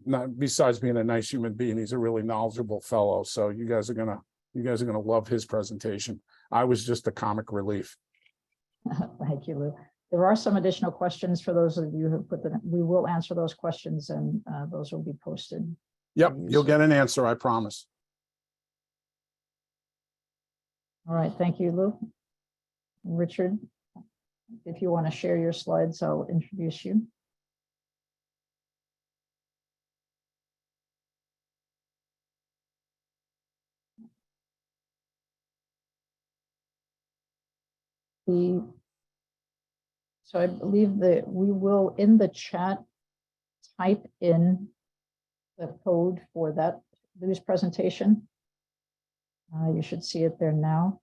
not besides being a nice human being, he's a really knowledgeable fellow. So you guys are gonna love his presentation. I was just a comic relief. Thank you, Lou. There are some additional questions for those of you who put them. We will answer those questions, and those will be posted. Yep, you'll get an answer, I promise. All right, thank you, Lou. Richard, if you want to share your slides, I'll introduce you. So I believe that we will, in the chat, type in the code for Lou's presentation. You should see it there now.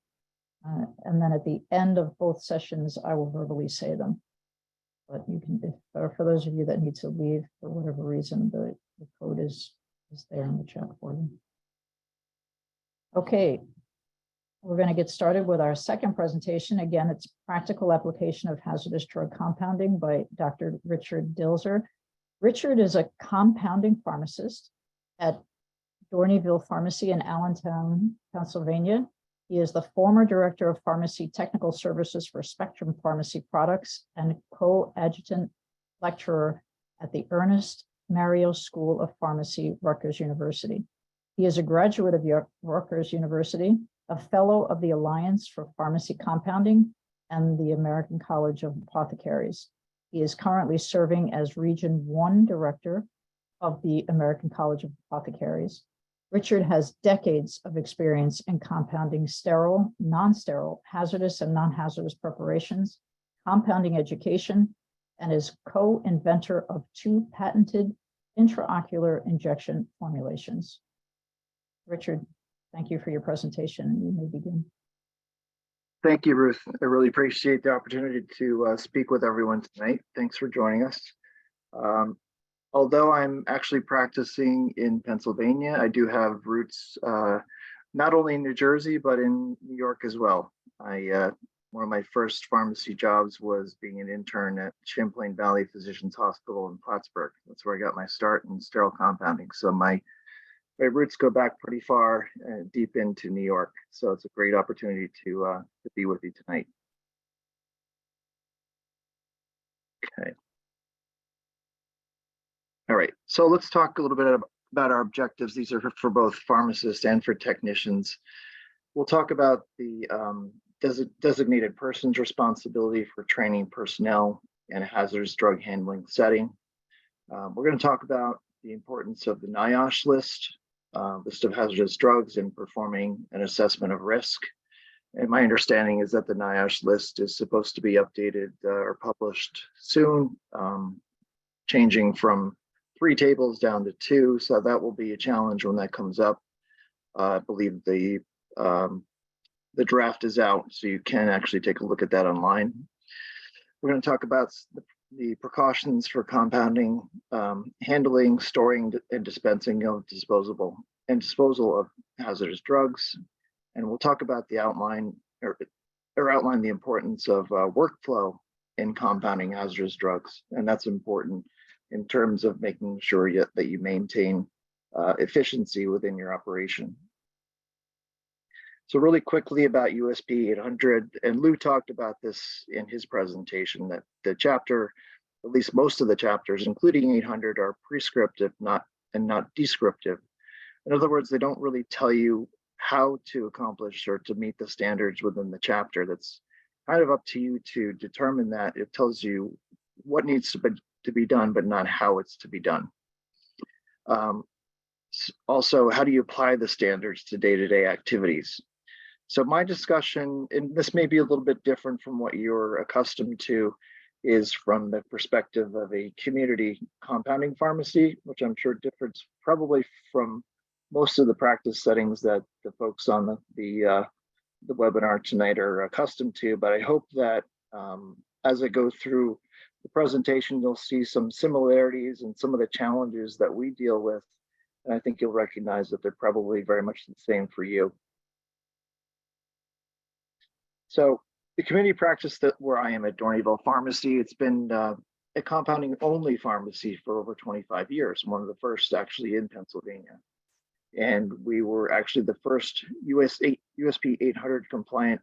And then at the end of both sessions, I will verbally say them. But you can, for those of you that need to leave for whatever reason, the code is there in the chat for you. Okay, we're going to get started with our second presentation. Again, it's practical application of hazardous drug compounding by Dr. Richard Dilzer. Richard is a compounding pharmacist at Dorneyville Pharmacy in Allentown, Pennsylvania. He is the former director of pharmacy technical services for Spectrum Pharmacy Products and co-adjutant lecturer at the Ernest Mario School of Pharmacy, Rutgers University. He is a graduate of Rutgers University, a fellow of the Alliance for Pharmacy Compounding and the American College of Apothecaries. He is currently serving as Region 1 Director of the American College of Apothecaries. Richard has decades of experience in compounding sterile, non-sterile, hazardous, and non-hazardous preparations, compounding education, and is co-inventor of 2 patented intraocular injection formulations. Richard, thank you for your presentation, and you may begin. Thank you, Ruth. I really appreciate the opportunity to speak with everyone tonight. Thanks for joining us. Although I'm actually practicing in Pennsylvania, I do have roots not only in New Jersey, but in New York as well. One of my first pharmacy jobs was being an intern at Champlain Valley Physicians Hospital in Plattsburgh. That's where I got my start in sterile compounding. So my roots go back pretty far, deep into New York. So it's a great opportunity to be with you tonight. Okay. All right, so let's talk a little bit about our objectives. These are for both pharmacists and for technicians. We'll talk about the designated person's responsibility for training personnel in a hazardous drug handling setting. We're going to talk about the importance of the NIOSH list of hazardous drugs and performing an assessment of risk. And my understanding is that the NIOSH list is supposed to be updated or published soon, changing from 3 tables down to 2. So that will be a challenge when that comes up. I believe the draft is out, so you can actually take a look at that online. We're going to talk about the precautions for compounding, handling, storing, and dispensing of disposal of hazardous drugs. And we'll talk about the outline the importance of workflow in compounding hazardous drugs. And that's important in terms of making sure that you maintain efficiency within your operation. So really quickly about USP 800, and Lou talked about this in his presentation, that the chapter, at least most of the chapters, including 800, are prescriptive and not descriptive. In other words, they don't really tell you how to accomplish or to meet the standards within the chapter. That's kind of up to you to determine that. It tells you what needs to be done, but not how it's to be done. Also, how do you apply the standards to day-to-day activities? So my discussion, and this may be a little bit different from what you're accustomed to, is from the perspective of a community compounding pharmacy, which I'm sure differs probably from most of the practice settings that the folks on the webinar tonight are accustomed to. But I hope that as I go through the presentation, you'll see some similarities and some of the challenges that we deal with. And I think you'll recognize that they're probably very much the same for you. So the community practice where I am at Dorneyville Pharmacy, it's been a compounding only pharmacy for over 25 years, one of the first actually in Pennsylvania. And we were actually the first USP 800 compliant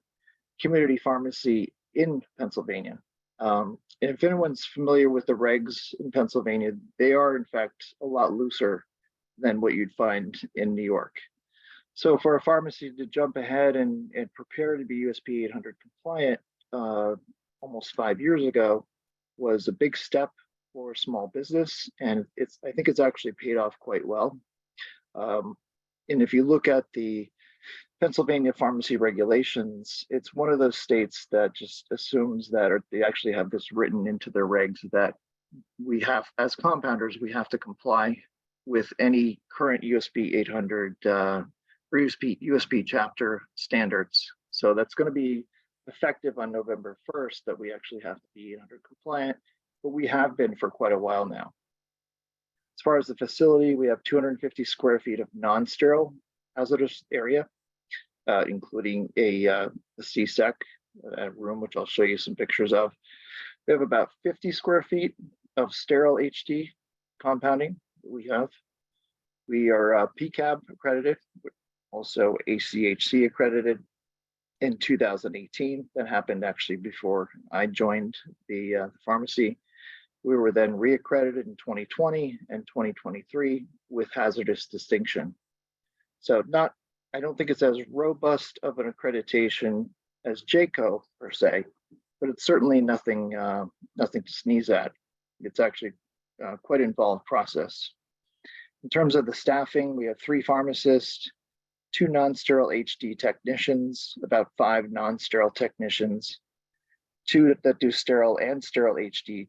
community pharmacy in Pennsylvania. And if anyone's familiar with the regs in Pennsylvania, they are in fact a lot looser than what you'd find in New York. So for a pharmacy to jump ahead and prepare to be USP 800 compliant almost 5 years ago was a big step for a small business. And I think it's actually paid off quite well. And if you look at the Pennsylvania pharmacy regulations, it's one of those states that just assumes that, or they actually have this written into their regs, that we have, as compounders, we have to comply with any current USP 800 or USP chapter standards. So that's going to be effective on November 1st, that we actually have to be 800 compliant, but we have been for quite a while now. As far as the facility, we have 250 square feet of non-sterile hazardous area, including a CSEC room, which I'll show you some pictures of. We have about 50 square feet of sterile HD compounding that we have. We are PCAB accredited, also ACHC accredited in 2018. That happened actually before I joined the pharmacy. We were then reaccredited in 2020 and 2023 with hazardous distinction. So I don't think it's as robust of an accreditation as JCO per se, but it's certainly nothing to sneeze at. It's actually quite an involved process. In terms of the staffing, we have 3 pharmacists, 2 non-sterile HD technicians, about 5 non-sterile technicians, 2 that do sterile and sterile HD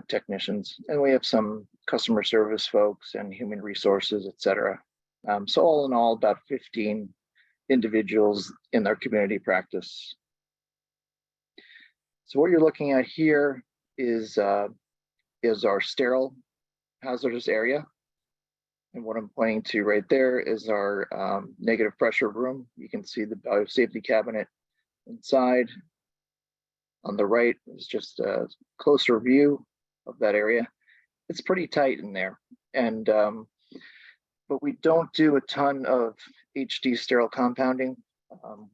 technicians, and we have some customer service folks and human resources, etc. So all in all, about 15 individuals in our community practice. So what you're looking at here is our sterile hazardous area. And what I'm pointing to right there is our negative pressure room. You can see the biosafety cabinet inside. On the right is just a closer view of that area. It's pretty tight in there. And but we don't do a ton of HD sterile compounding.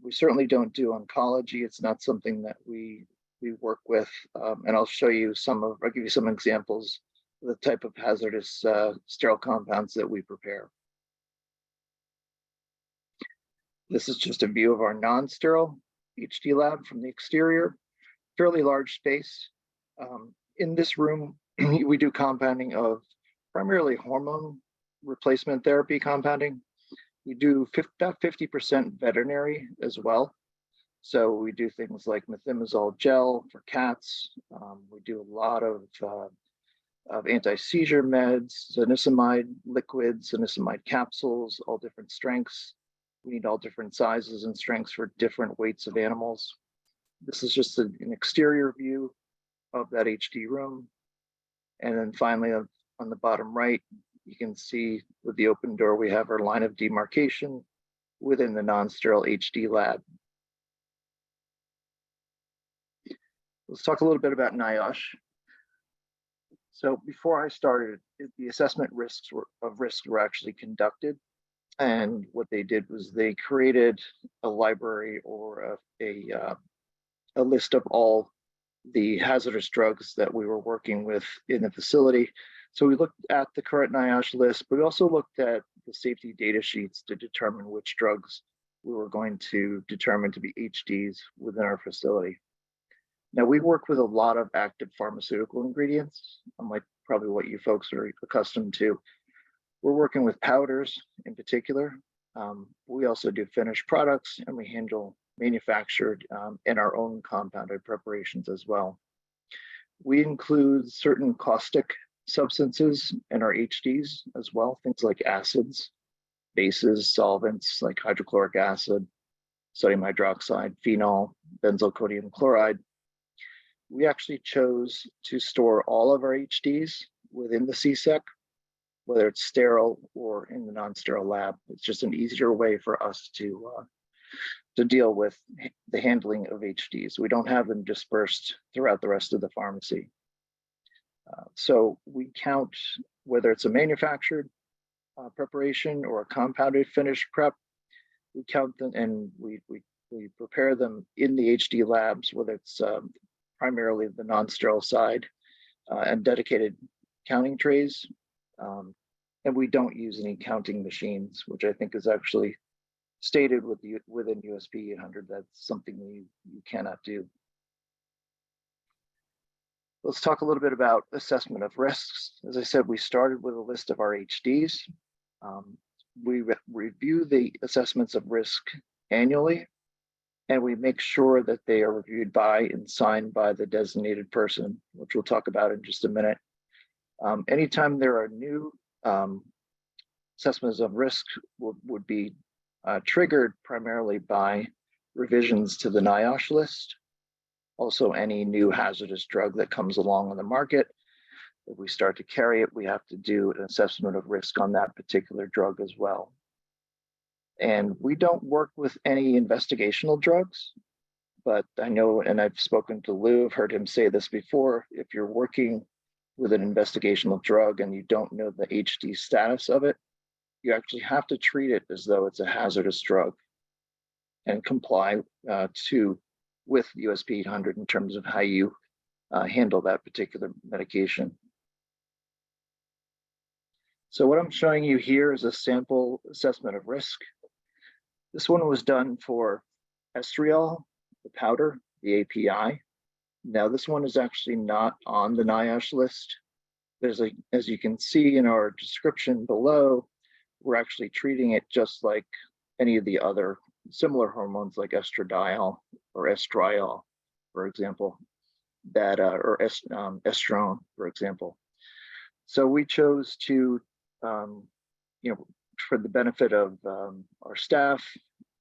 We certainly don't do oncology. It's not something that we work with. And I'll show you I'll give you some examples of the type of hazardous sterile compounds that we prepare. This is just a view of our non-sterile HD lab from the exterior. Fairly large space. In this room, we do compounding of primarily hormone replacement therapy compounding. We do about 50% veterinary as well. So we do things like methimazole gel for cats. We do a lot of anti-seizure meds, zonisamide liquids, zonisamide capsules, all different strengths. We need all different sizes and strengths for different weights of animals. This is just an exterior view of that HD room. And then finally, on the bottom right, you can see with the open door, we have our line of demarcation within the non-sterile HD lab. Let's talk a little bit about NIOSH. So before I started, the assessment of risks were actually conducted. And what they did was they created a library or a list of all the hazardous drugs that we were working with in the facility. So we looked at the current NIOSH list, but we also looked at the safety data sheets to determine which drugs we were going to determine to be HDs within our facility. Now, we work with a lot of active pharmaceutical ingredients, unlike probably what you folks are accustomed to. We're working with powders in particular. We also do finished products, and we handle manufactured in our own compounded preparations as well. We include certain caustic substances in our HDs as well, things like acids, bases, solvents like hydrochloric acid, sodium hydroxide, phenol, benzalkonium chloride. We actually chose to store all of our HDs within the CSEC, whether it's sterile or in the non-sterile lab. It's just an easier way for us to deal with the handling of HDs. We don't have them dispersed throughout the rest of the pharmacy. So we count whether it's a manufactured preparation or a compounded finished prep. We count them and we prepare them in the HD labs, whether it's primarily the non-sterile side and dedicated counting trays. And we don't use any counting machines, which I think is actually stated within USP 800. That's something you cannot do. Let's talk a little bit about assessment of risks. As I said, we started with a list of our HDs. We review the assessments of risk annually, and we make sure that they are reviewed by and signed by the designated person, which we'll talk about in just a minute. Anytime there are new assessments of risk would be triggered primarily by revisions to the NIOSH list. Also, any new hazardous drug that comes along on the market, if we start to carry it, we have to do an assessment of risk on that particular drug as well. And we don't work with any investigational drugs, but I know, and I've spoken to Lou, I've heard him say this before, if you're working with an investigational drug and you don't know the HD status of it, you actually have to treat it as though it's a hazardous drug and comply with USP 800 in terms of how you handle that particular medication. So what I'm showing you here is a sample assessment of risk. This one was done for estriol, the powder, the API. Now this one is actually not on the NIOSH list. as you can see in our description below, we're actually treating it just like any of the other similar hormones like estradiol or estriol, for example, that or estrone, for example. So we chose to, for the benefit of our staff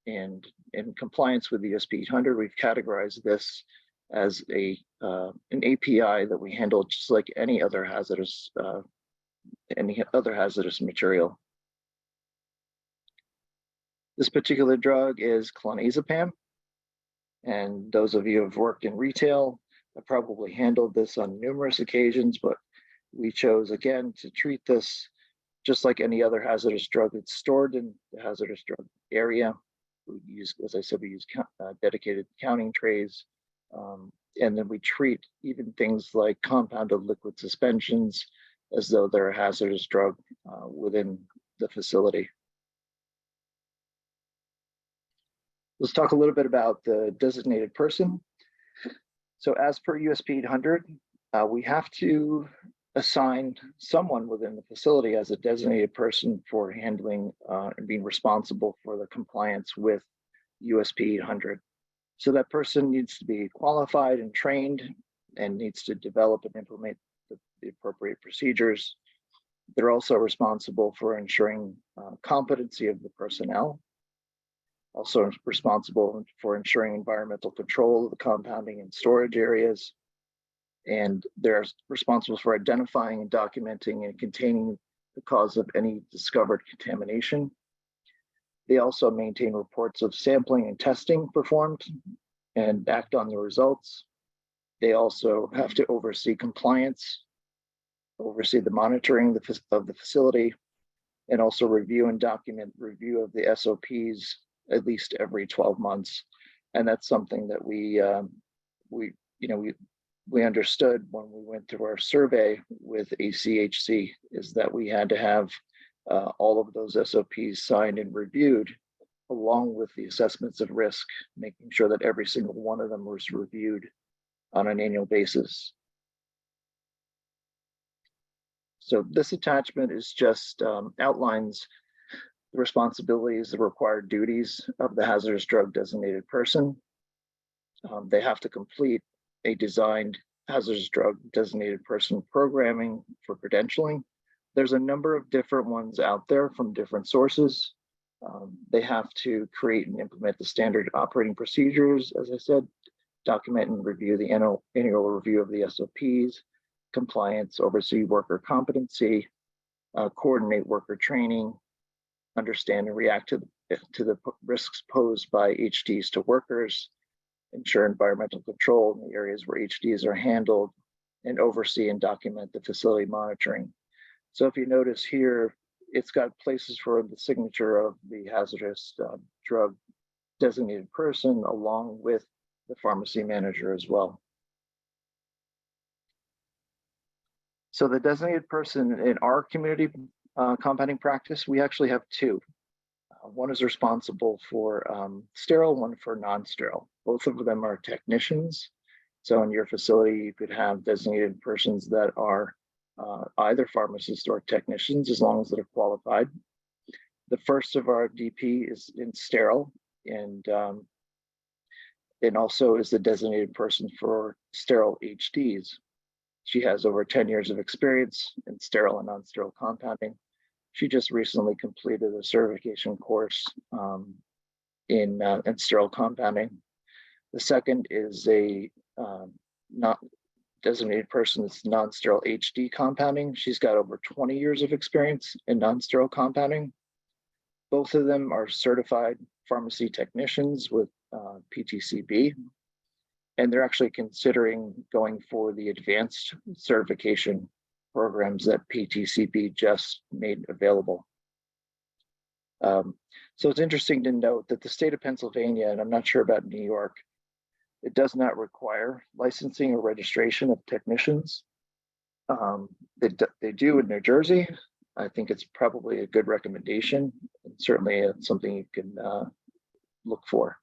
and in compliance with the USP 800, we've categorized this as an API that we handle just like any other hazardous material. This particular drug is clonazepam, and those of you who have worked in retail have probably handled this on numerous occasions, but we chose again to treat this just like any other hazardous drug that's stored in the hazardous drug area. We use, as I said, we use dedicated counting trays, and then we treat even things like compounded liquid suspensions as though they're a hazardous drug within the facility. Let's talk a little bit about the designated person. So as per USP 800, we have to assign someone within the facility as a designated person for handling and being responsible for the compliance with USP 800. So that person needs to be qualified and trained and needs to develop and implement the appropriate procedures. They're also responsible for ensuring competency of the personnel, also responsible for ensuring environmental control of the compounding and storage areas. And they're responsible for identifying and documenting and containing the cause of any discovered contamination. They also maintain reports of sampling and testing performed and act on the results. They also have to oversee compliance, oversee the monitoring of the facility, and also review and document review of the SOPs at least every 12 months. And that's something that we understood when we went through our survey with ACHC, is that we had to have all of those SOPs signed and reviewed, along with the assessments of risk, making sure that every single one of them was reviewed on an annual basis. So this attachment is just outlines the responsibilities, the required duties of the hazardous drug designated person. They have to complete a designed hazardous drug designated person programming for credentialing. There's a number of different ones out there from different sources. They have to create and implement the standard operating procedures, as I said, document and review the annual review of the SOPs, compliance, oversee worker competency, coordinate worker training, understand and react to the risks posed by HDs to workers, ensure environmental control in the areas where HDs are handled, and oversee and document the facility monitoring. So if you notice here, it's got places for the signature of the hazardous drug designated person, along with the pharmacy manager as well. So the designated person in our community compounding practice, we actually have two. One is responsible for sterile, one for non-sterile. Both of them are technicians. So in your facility, you could have designated persons that are either pharmacists or technicians, as long as they're qualified. The first of our DP is in sterile, and also is the designated person for sterile HDs. She has over 10 years of experience in sterile and non-sterile compounding. She just recently completed a certification course in sterile compounding. The second is a not designated person that's non-sterile HD compounding. She's got over 20 years of experience in non-sterile compounding. Both of them are certified pharmacy technicians with PTCB, and they're actually considering going for the advanced certification programs that PTCB just made available. So it's interesting to note that the state of Pennsylvania, and I'm not sure about New York, it does not require licensing or registration of technicians. They do in New Jersey. I think it's probably a good recommendation, and certainly something you can look for.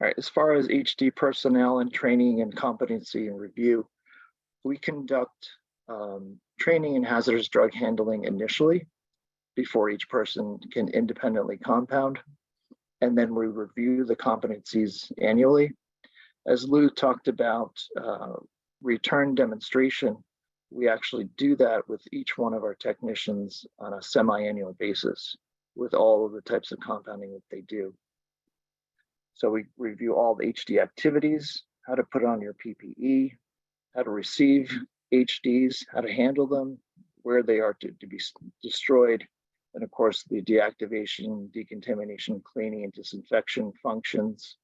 All right, as far as HD personnel and training and competency and review, we conduct training in hazardous drug handling initially before each person can independently compound. And then we review the competencies annually. As Lou talked about return demonstration, we actually do that with each one of our technicians on a semi-annual basis with all of the types of compounding that they do. So we review all the HD activities, how to put on your PPE, how to receive HDs, how to handle them, where they are to be destroyed, and of course the deactivation, decontamination, cleaning, and disinfection functions,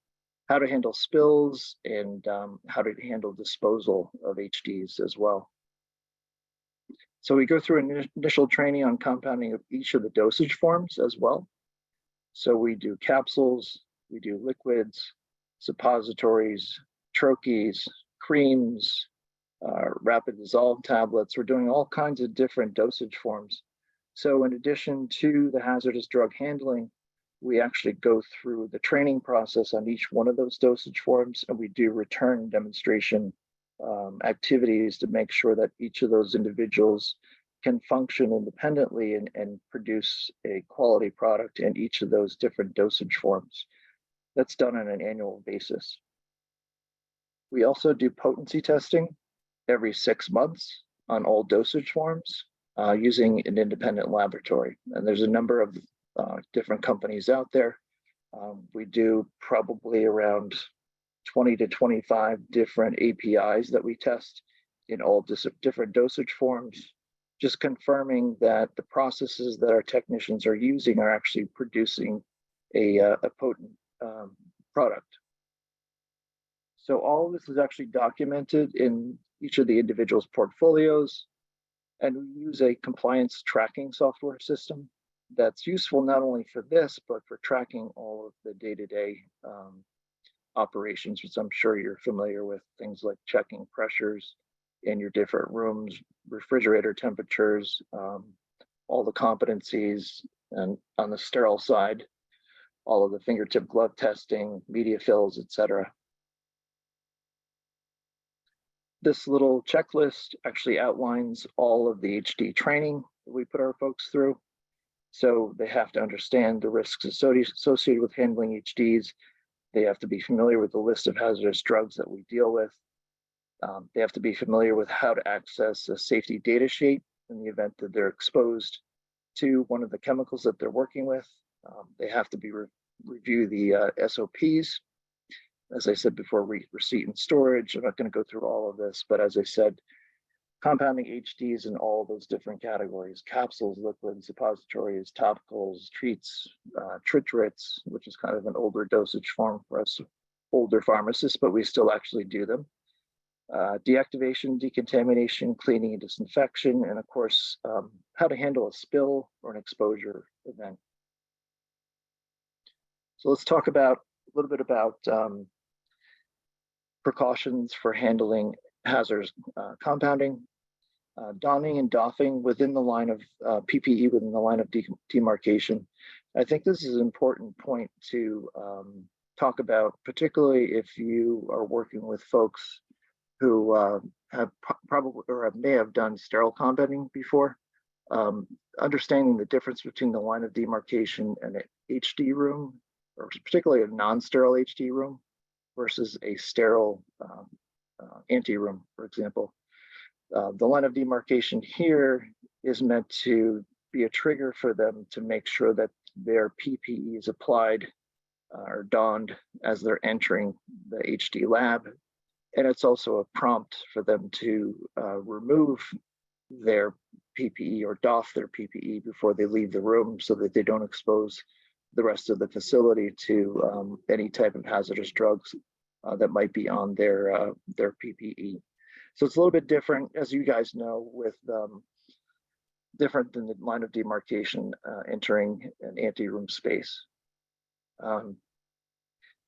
how to handle spills, and how to handle disposal of HDs as well. So we go through an initial training on compounding of each of the dosage forms as well. So we do capsules, we do liquids, suppositories, troches, creams, rapid dissolve tablets. We're doing all kinds of different dosage forms. So in addition to the hazardous drug handling, we actually go through the training process on each one of those dosage forms, and we do return demonstration activities to make sure that each of those individuals can function independently and produce a quality product in each of those different dosage forms. That's done on an annual basis. We also do potency testing every 6 months on all dosage forms using an independent laboratory. And there's a number of different companies out there. We do probably around 20 to 25 different APIs that we test in all different dosage forms, just confirming that the processes that our technicians are using are actually producing a potent product. So all of this is actually documented in each of the individuals' portfolios, and we use a compliance tracking software system that's useful not only for this, but for tracking all of the day-to-day operations, which I'm sure you're familiar with, things like checking pressures in your different rooms, refrigerator temperatures, all the competencies, and on the sterile side, all of the fingertip glove testing, media fills, etc. This little checklist actually outlines all of the HD training that we put our folks through. So they have to understand the risks associated with handling HDs. They have to be familiar with the list of hazardous drugs that we deal with. They have to be familiar with how to access a safety data sheet in the event that they're exposed to one of the chemicals that they're working with. They have to review the SOPs. As I said before, receipt and storage. I'm not going to go through all of this, but as I said, compounding HDs in all those different categories: capsules, liquids, suppositories, topicals, treats, triturates, which is kind of an older dosage form for us older pharmacists, but we still actually do them. Deactivation, decontamination, cleaning, and disinfection, and of course, how to handle a spill or an exposure event. So let's talk a little bit about precautions for handling hazardous compounding. Donning and doffing within the line of PPE within the line of demarcation. I think this is an important point to talk about, particularly if you are working with folks who have probably or may have done sterile compounding before. Understanding the difference between the line of demarcation and an HD room, or particularly a non-sterile HD room, versus a sterile anti-room, for example. The line of demarcation here is meant to be a trigger for them to make sure that their PPE is applied or donned as they're entering the HD lab. And it's also a prompt for them to remove their PPE or doff their PPE before they leave the room so that they don't expose the rest of the facility to any type of hazardous drugs that might be on their PPE. So it's a little bit different, as you guys know, with different than the line of demarcation entering an anti-room space.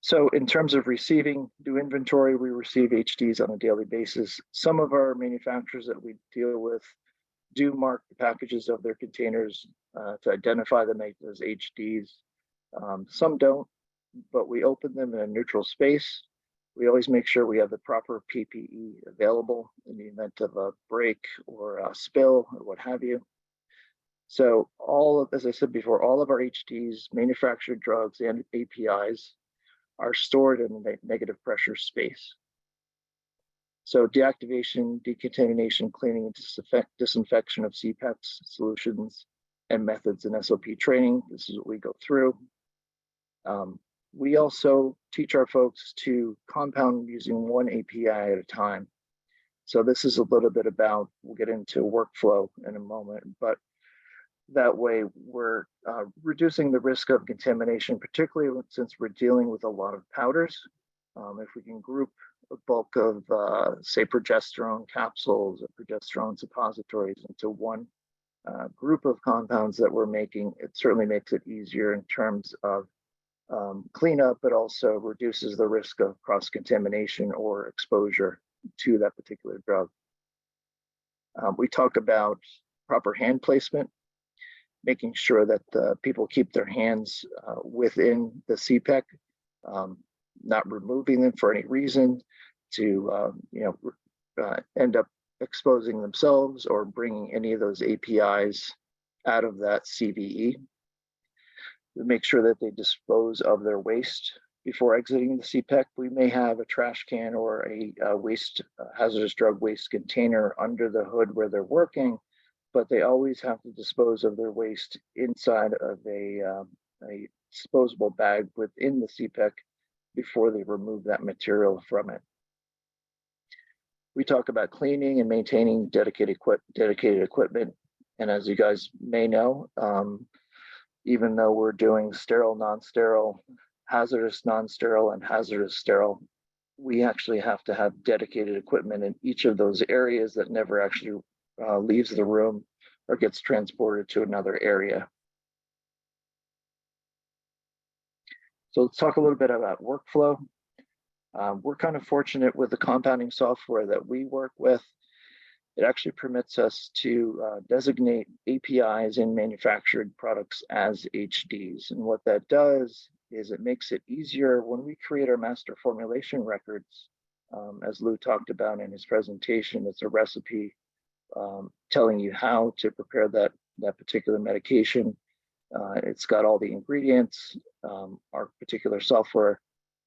So in terms of receiving new inventory, we receive HDs on a daily basis. Some of our manufacturers that we deal with do mark the packages of their containers to identify them as HDs. Some don't, but we open them in a neutral space. We always make sure we have the proper PPE available in the event of a break or a spill or what have you. So as I said before, all of our HDs, manufactured drugs, and APIs are stored in a negative pressure space. So deactivation, decontamination, cleaning, and disinfection of CPAPs solutions and methods in SOP training. This is what we go through. We also teach our folks to compound using one API at a time. So this is a little bit about, we'll get into workflow in a moment, but that way we're reducing the risk of contamination, particularly since we're dealing with a lot of powders. If we can group a bulk of, say, progesterone capsules or progesterone suppositories into one group of compounds that we're making, it certainly makes it easier in terms of cleanup, but also reduces the risk of cross-contamination or exposure to that particular drug. We talk about proper hand placement, making sure that people keep their hands within the CPEC, not removing them for any reason to end up exposing themselves or bringing any of those APIs out of that CVE. We make sure that they dispose of their waste before exiting the CPEC. We may have a trash can or a hazardous drug waste container under the hood where they're working, but they always have to dispose of their waste inside of a disposable bag within the CPEC before they remove that material from it. We talk about cleaning and maintaining dedicated equipment. And as you guys may know, even though we're doing sterile, non-sterile, hazardous, non-sterile, and hazardous sterile, we actually have to have dedicated equipment in each of those areas that never actually leaves the room or gets transported to another area. So let's talk a little bit about workflow. We're kind of fortunate with the compounding software that we work with. It actually permits us to designate APIs in manufactured products as HDs. And what that does is it makes it easier when we create our master formulation records. As Lou talked about in his presentation, it's a recipe telling you how to prepare that particular medication. It's got all the ingredients. Our particular software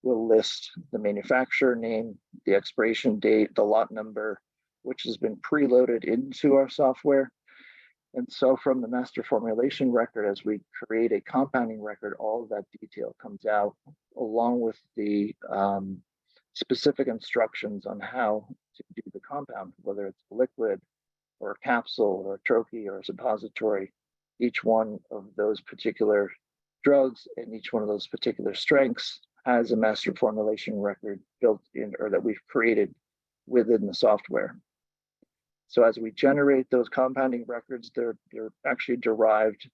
will list the manufacturer name, the expiration date, the lot number, which has been preloaded into our software. And so from the master formulation record, as we create a compounding record, all of that detail comes out along with the specific instructions on how to do the compound, whether it's liquid or a capsule or a troche or a suppository. Each one of those particular drugs and each one of those particular strengths has a master formulation record built in, or that we've created within the software. So as we generate those compounding records, they're actually derived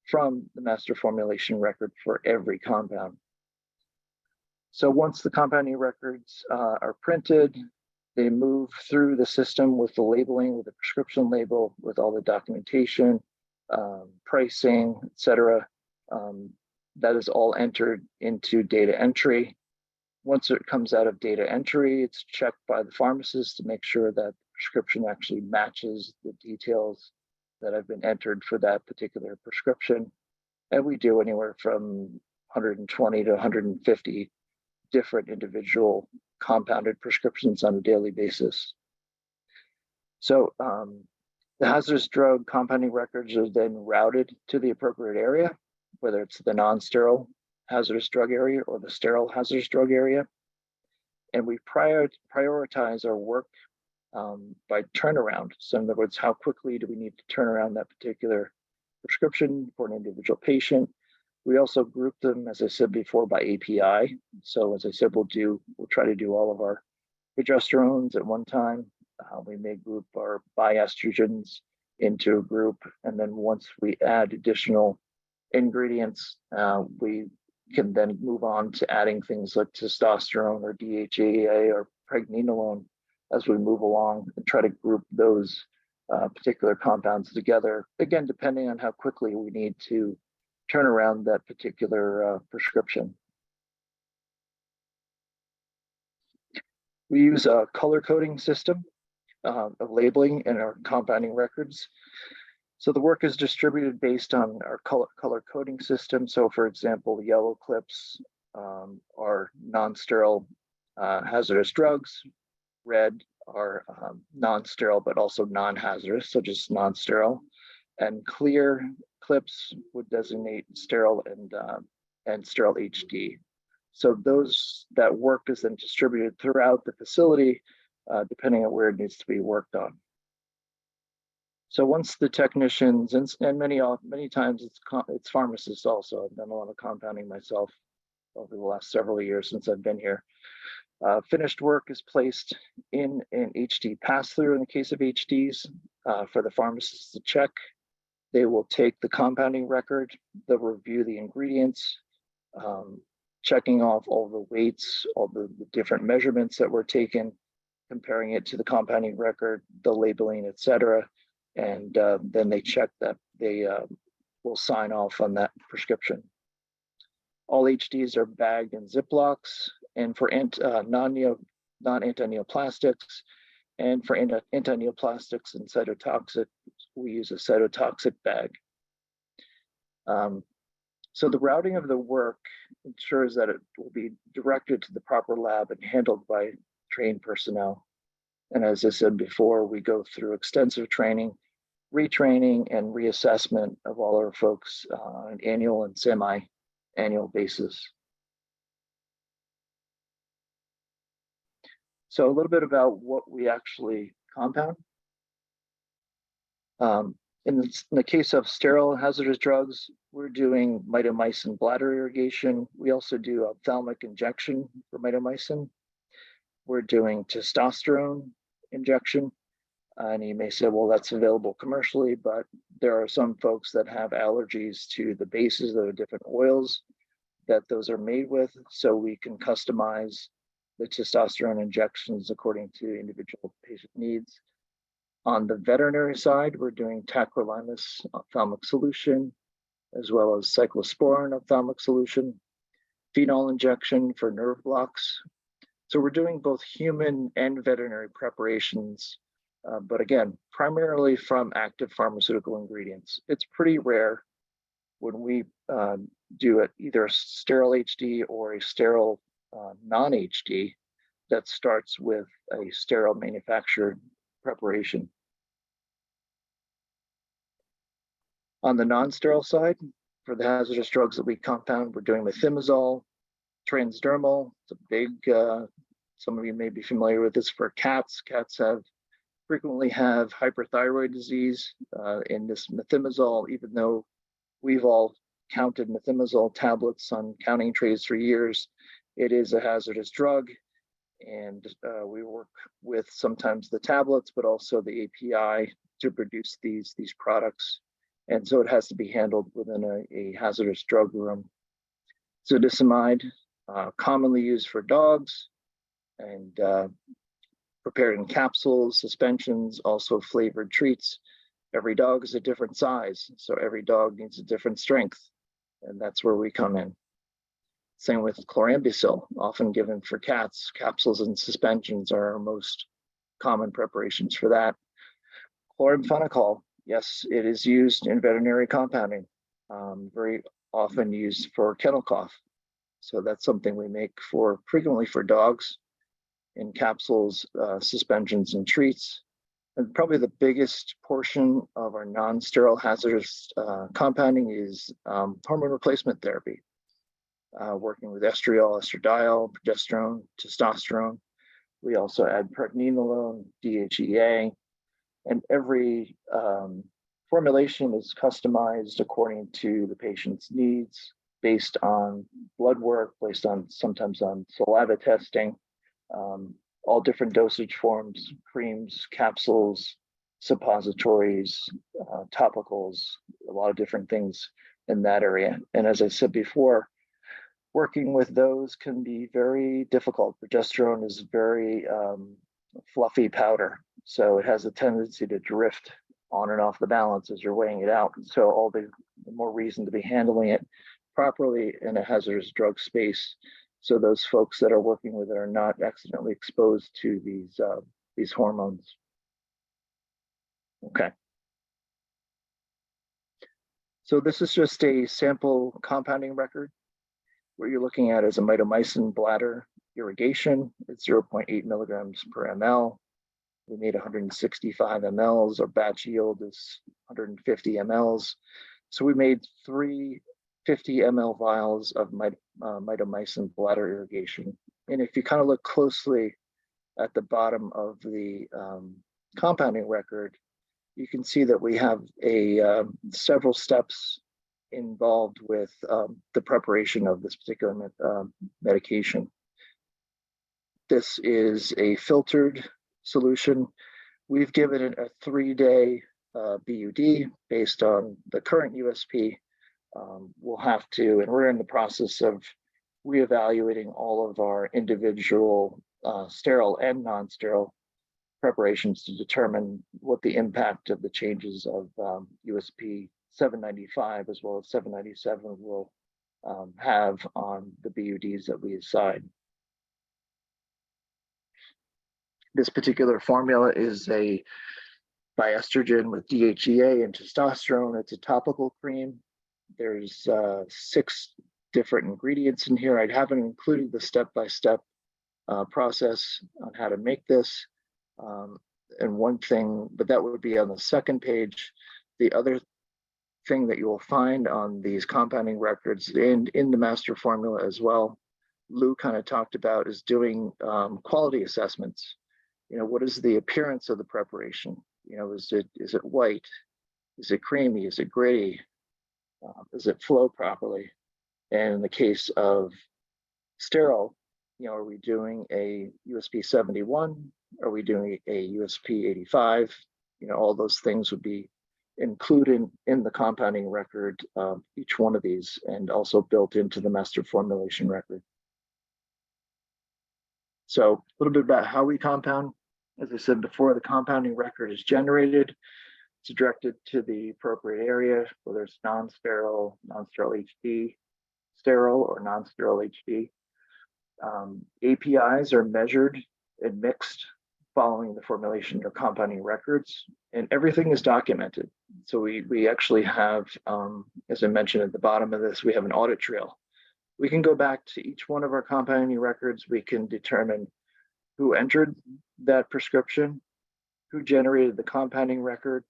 from the master formulation record for every compound. So once the compounding records are printed, they move through the system with the labeling, with the prescription label, with all the documentation, pricing, et cetera. That is all entered into data entry. Once it comes out of data entry, it's checked by the pharmacist to make sure that the prescription actually matches the details that have been entered for that particular prescription. And we do anywhere from 120 to 150 different individual compounded prescriptions on a daily basis. So the hazardous drug compounding records are then routed to the appropriate area, whether it's the non-sterile hazardous drug area or the sterile hazardous drug area. And we prioritize our work by turnaround. So in other words, how quickly do we need to turn around that particular prescription for an individual patient? We also group them, as I said before, by API. So as I said, we'll try to do all of our progesterones at one time. We may group our biestrogens into a group. And then once we add additional ingredients, we can then move on to adding things like testosterone or DHEA or pregnenolone as we move along and try to group those particular compounds together, again, depending on how quickly we need to turn around that particular prescription. We use a color coding system of labeling in our compounding records. So the work is distributed based on our color coding system. So for example, the yellow clips are non-sterile hazardous drugs. Red are non-sterile, but also non-hazardous, so just non-sterile. And clear clips would designate sterile and sterile HD. So that work is then distributed throughout the facility, depending on where it needs to be worked on. So once the technicians and many times it's pharmacists also. I've done a lot of compounding myself over the last several years since I've been here. Finished work is placed in an HD pass-through in the case of HDs for the pharmacists to check. They will take the compounding record, they'll review the ingredients, checking off all the weights, all the different measurements that were taken, comparing it to the compounding record, the labeling, etc. And then they check that they will sign off on that prescription. All HDs are bagged in Ziplocs, and for non-antineoplastics, and for antineoplastics and cytotoxic, we use a cytotoxic bag. So the routing of the work ensures that it will be directed to the proper lab and handled by trained personnel. And as I said before, we go through extensive training, retraining, and reassessment of all our folks on an annual and semi-annual basis. So a little bit about what we actually compound. In the case of sterile hazardous drugs, we're doing mitomycin bladder irrigation. We also do ophthalmic injection for mitomycin. We're doing testosterone injection. And you may say, well, that's available commercially, but there are some folks that have allergies to the bases of the different oils that those are made with. So we can customize the testosterone injections according to individual patient needs. On the veterinary side, we're doing tacrolimus ophthalmic solution, as well as cyclosporin ophthalmic solution, phenol injection for nerve blocks. So we're doing both human and veterinary preparations, but again, primarily from active pharmaceutical ingredients. It's pretty rare when we do it either a sterile HD or a sterile non-HD that starts with a sterile manufactured preparation. On the non-sterile side, for the hazardous drugs that we compound, we're doing methimazole, transdermal. It's a big, some of you may be familiar with this for cats. Cats frequently have hyperthyroid disease in this methimazole, even though we've all counted methimazole tablets on counting trays for years. It is a hazardous drug, and we work with sometimes the tablets, but also the API to produce these products. And so it has to be handled within a hazardous drug room. Zonisamide, commonly used for dogs, and prepared in capsules, suspensions, also flavored treats. Every dog is a different size, so every dog needs a different strength, and that's where we come in. Same with chlorambucil, often given for cats. Capsules and suspensions are our most common preparations for that. Chloramphenicol, yes, it is used in veterinary compounding, very often used for kennel cough. So that's something we make frequently for dogs in capsules, suspensions, and treats. And probably the biggest portion of our non-sterile hazardous compounding is hormone replacement therapy, working with estriol, estradiol, progesterone, testosterone. We also add pregnenolone, DHEA, and every formulation is customized according to the patient's needs, based on blood work, based on sometimes on saliva testing, all different dosage forms, creams, capsules, suppositories, topicals, a lot of different things in that area. And as I said before, working with those can be very difficult. Progesterone is very fluffy powder, so it has a tendency to drift on and off the balance as you're weighing it out. So all the more reason to be handling it properly in a hazardous drug space so those folks that are working with it are not accidentally exposed to these hormones. Okay. So this is just a sample compounding record. What you're looking at is a mitomycin bladder irrigation. It's 0.8 milligrams per ml. We made 165 mLs. Our batch yield is 150 mLs. So we made 3 50 ml vials of mitomycin bladder irrigation. And if you kind of look closely at the bottom of the compounding record, you can see that we have several steps involved with the preparation of this particular medication. This is a filtered solution. We've given it a 3-day BUD based on the current USP. We'll have to, and we're in the process of reevaluating all of our individual sterile and non-sterile preparations to determine what the impact of the changes of USP 795 as well as 797 will have on the BUDs that we assign. This particular formula is a biestrogen with DHEA and testosterone. It's a topical cream. There's 6 different ingredients in here. I haven't included the step-by-step process on how to make this. And one thing, but that would be on the second page. The other thing that you will find on these compounding records and in the master formula as well, Lou kind of talked about, is doing quality assessments. You know, what is the appearance of the preparation? You know, is it white? Is it creamy? Is it gritty? Does it flow properly? And in the case of sterile, you know, are we doing a USP 71? Are we doing a USP 85? You know, all those things would be included in the compounding record, each one of these, and also built into the master formulation record. So a little bit about how we compound. As I said before, the compounding record is generated. It's directed to the appropriate area, whether it's non-sterile HD, sterile or non-sterile HD. APIs are measured and mixed following the formulation or compounding records, and everything is documented. So we actually have, as I mentioned at the bottom of this, we have an audit trail. We can go back to each one of our compounding records. We can determine who entered that prescription, who generated the compounding record,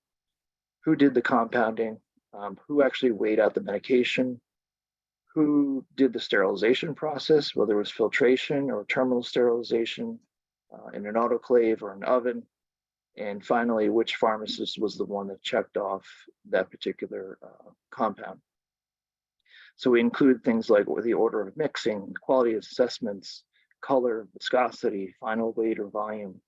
who did the compounding, who actually weighed out the medication, who did the sterilization process, whether it was filtration or terminal sterilization in an autoclave or an oven, and finally, which pharmacist was the one that checked off that particular compound. So we include things like the order of mixing, quality assessments, color, viscosity, final weight or volume,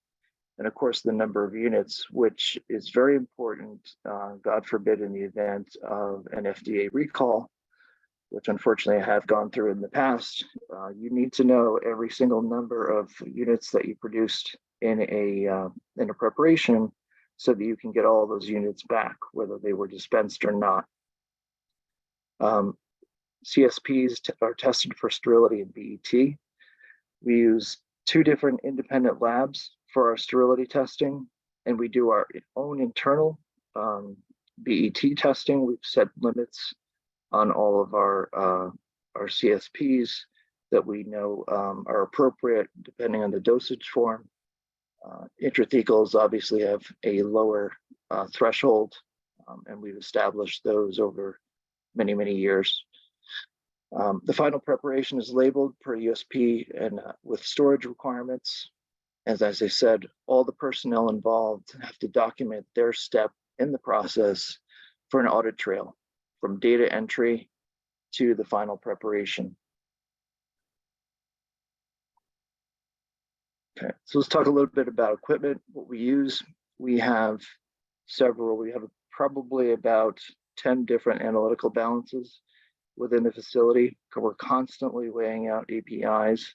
and of course the number of units, which is very important, God forbid, in the event of an FDA recall, which unfortunately I have gone through in the past. You need to know every single number of units that you produced in a preparation so that you can get all those units back, whether they were dispensed or not. CSPs are tested for sterility and BET. We use 2 different independent labs for our sterility testing, and we do our own internal BET testing. We've set limits on all of our CSPs that we know are appropriate depending on the dosage form. Intrathecals obviously have a lower threshold, and we've established those over many, many years. The final preparation is labeled per USP and with storage requirements. As I said, all the personnel involved have to document their step in the process for an audit trail, from data entry to the final preparation. Okay, so let's talk a little bit about equipment, what we use. We have several, we have probably about 10 different analytical balances within the facility. We're constantly weighing out APIs.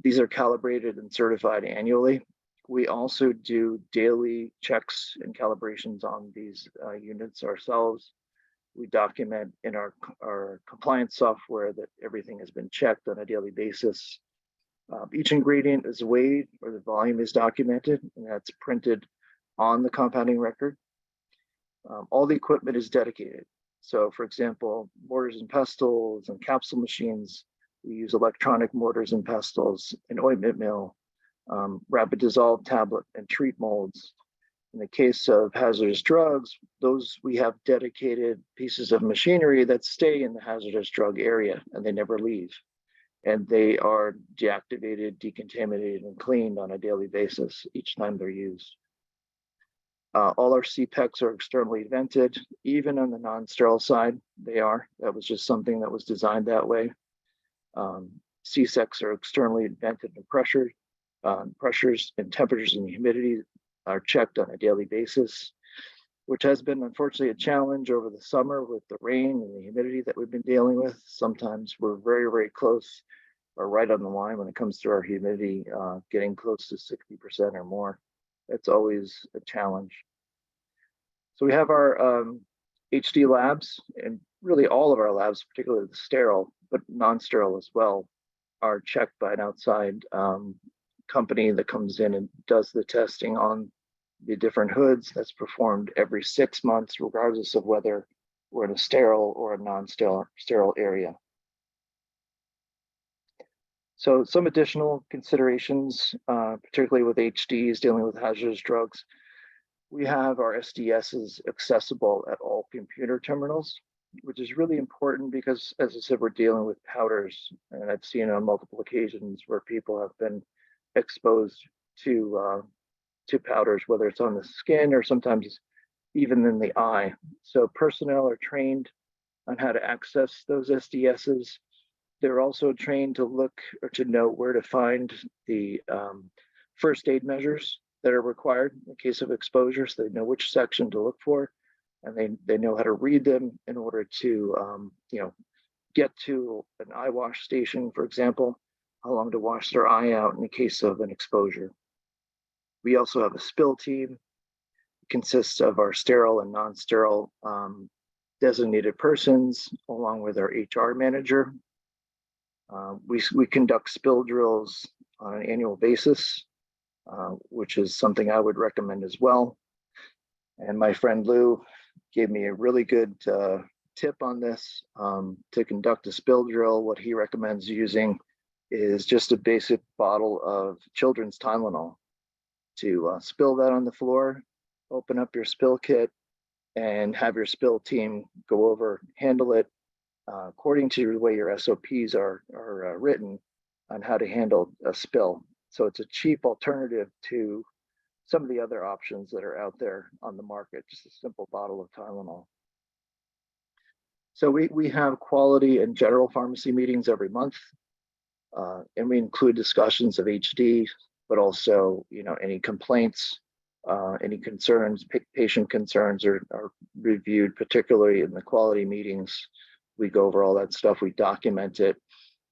These are calibrated and certified annually. We also do daily checks and calibrations on these units ourselves. We document in our compliance software that everything has been checked on a daily basis. Each ingredient is weighed or the volume is documented, and that's printed on the compounding record. All the equipment is dedicated. So for example, mortars and pestles and capsule machines, we use electronic mortars and pestles, an ointment mill, rapid dissolve tablet and treat molds. In the case of hazardous drugs, those we have dedicated pieces of machinery that stay in the hazardous drug area and they never leave. And they are deactivated, decontaminated, and cleaned on a daily basis each time they're used. All our CPECs are externally vented, even on the non-sterile side, they are. That was just something that was designed that way. CSECs are externally vented and pressured. Pressures and temperatures and humidity are checked on a daily basis, which has been unfortunately a challenge over the summer with the rain and the humidity that we've been dealing with. Sometimes we're very, very close or right on the line when it comes to our humidity, getting close to 60% or more. That's always a challenge. So we have our HD labs, and really all of our labs, particularly the sterile, but non-sterile as well, are checked by an outside company that comes in and does the testing on the different hoods. That's performed every 6 months, regardless of whether we're in a sterile or a non-sterile area. So some additional considerations, particularly with HDs dealing with hazardous drugs. We have our SDSs accessible at all computer terminals, which is really important because, as I said, we're dealing with powders, and I've seen on multiple occasions where people have been exposed to powders, whether it's on the skin or sometimes even in the eye. So personnel are trained on how to access those SDSs. They're also trained to look or to know where to find the first aid measures that are required in case of exposure, so they know which section to look for, and they know how to read them in order to get to an eye wash station, for example, how long to wash their eye out in the case of an exposure. We also have a spill team. It consists of our sterile and non-sterile designated persons, along with our HR manager. We conduct spill drills on an annual basis, which is something I would recommend as well. And my friend Lou gave me a really good tip on this. To conduct a spill drill, what he recommends using is just a basic bottle of children's Tylenol. To spill that on the floor, open up your spill kit, and have your spill team go over, handle it according to the way your SOPs are written on how to handle a spill. So it's a cheap alternative to some of the other options that are out there on the market, just a simple bottle of Tylenol. So we have quality and general pharmacy meetings every month, and we include discussions of HD, but also any complaints, any concerns, patient concerns are reviewed, particularly in the quality meetings. We go over all that stuff, we document it,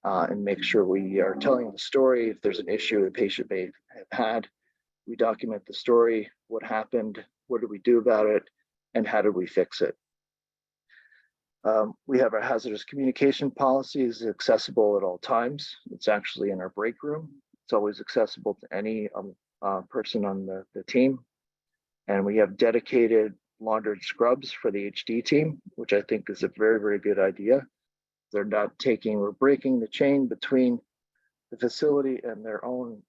and make sure we are telling the story. If there's an issue the patient may have had, we document the story, what happened, what did we do about it, and how did we fix it. We have our hazardous communication policy is accessible at all times. It's actually in our break room. It's always accessible to any person on the team. And we have dedicated laundered scrubs for the HD team, which I think is a very, very good idea. They're not we're breaking the chain between the facility and their own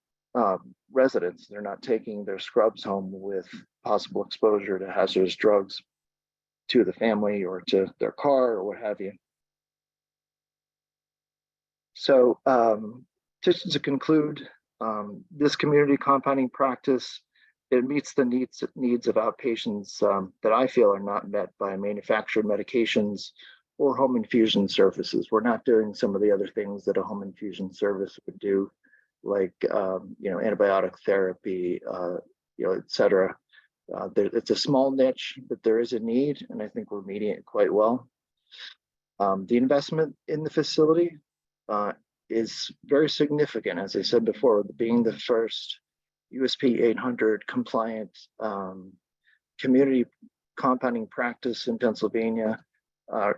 residents. They're not taking their scrubs home with possible exposure to hazardous drugs to the family or to their car or what have you. So just to conclude, this community compounding practice, it meets the needs of outpatients that I feel are not met by manufactured medications or home infusion services. We're not doing some of the other things that a home infusion service would do, like antibiotic therapy, et cetera. It's a small niche, but there is a need, and I think we're meeting it quite well. The investment in the facility is very significant, as I said before, being the first USP 800 compliant community compounding practice in Pennsylvania.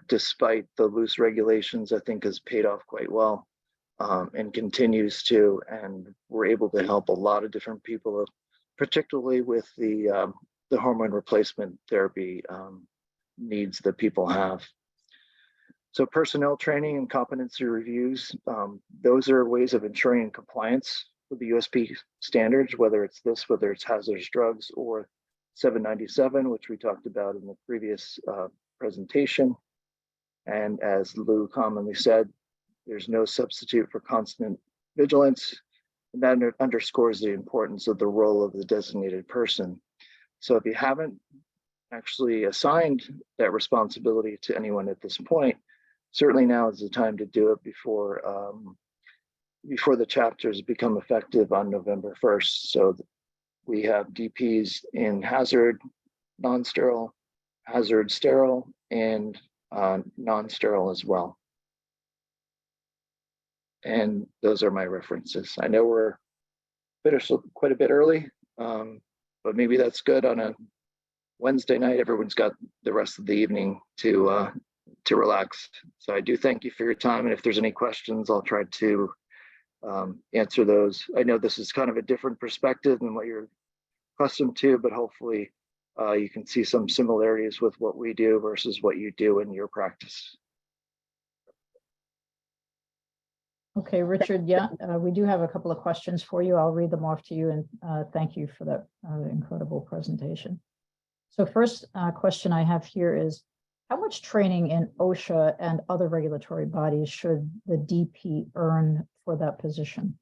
despite the loose regulations, I think has paid off quite well, and continues to. And we're able to help a lot of different people, particularly with the hormone replacement therapy needs that people have. So personnel training and competency reviews, those are ways of ensuring compliance with the USP standards, whether it's hazardous drugs or 797, which we talked about in the previous presentation. And as Lou commonly said, there's no substitute for constant vigilance. And that underscores the importance of the role of the designated person. So if you haven't actually assigned that responsibility to anyone at this point, certainly now is the time to do it before the chapters become effective on November 1st. So we have DPs in hazard, non-sterile, hazard sterile, and non-sterile as well. And those are my references. I know we're quite a bit early, but maybe that's good on a Wednesday night. Everyone's got the rest of the evening to relax. So I do thank you for your time. And if there's any questions, I'll try to answer those. I know this is kind of a different perspective than what you're accustomed to, but hopefully you can see some similarities with what we do versus what you do in your practice. Okay, Richard, yeah, we do have a couple of questions for you. I'll read them off to you, and thank you for that incredible presentation. So first question I have here is, how much training in OSHA and other regulatory bodies should the DP earn for that position?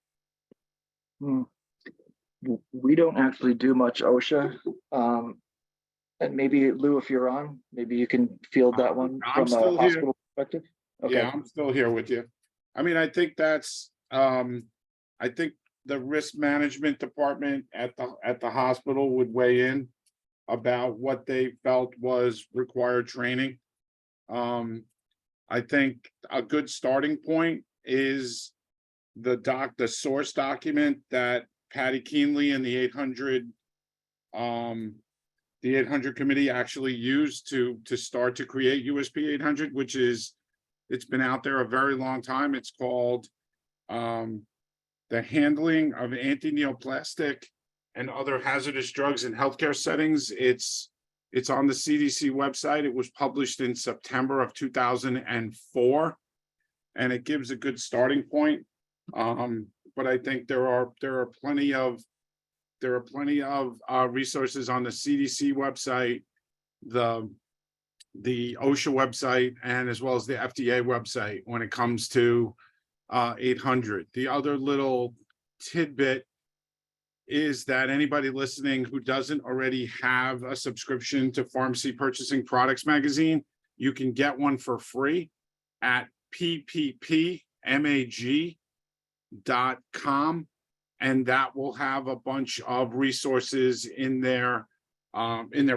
We don't actually do much OSHA. And maybe Lou, if you're on, maybe you can field that one from a hospital perspective. Okay. Yeah, I'm still here with you. I mean, I think that's, I think the risk management department at the hospital would weigh in about what they felt was required training. I think a good starting point is the source document that Patty Keenly and the 800 committee actually used to start to create USP 800, which is, it's been out there a very long time. It's called the handling of anti-neoplastic and other hazardous drugs in healthcare settings. It's on the CDC website. It was published in September of 2004, and it gives a good starting point. But I think there are plenty of resources on the CDC website, the OSHA website, and as well as the FDA website when it comes to 800. The other little tidbit is that anybody listening who doesn't already have a subscription to Pharmacy Purchasing Products magazine, you can get one for free at pppmag.com, and that will have a bunch of resources in their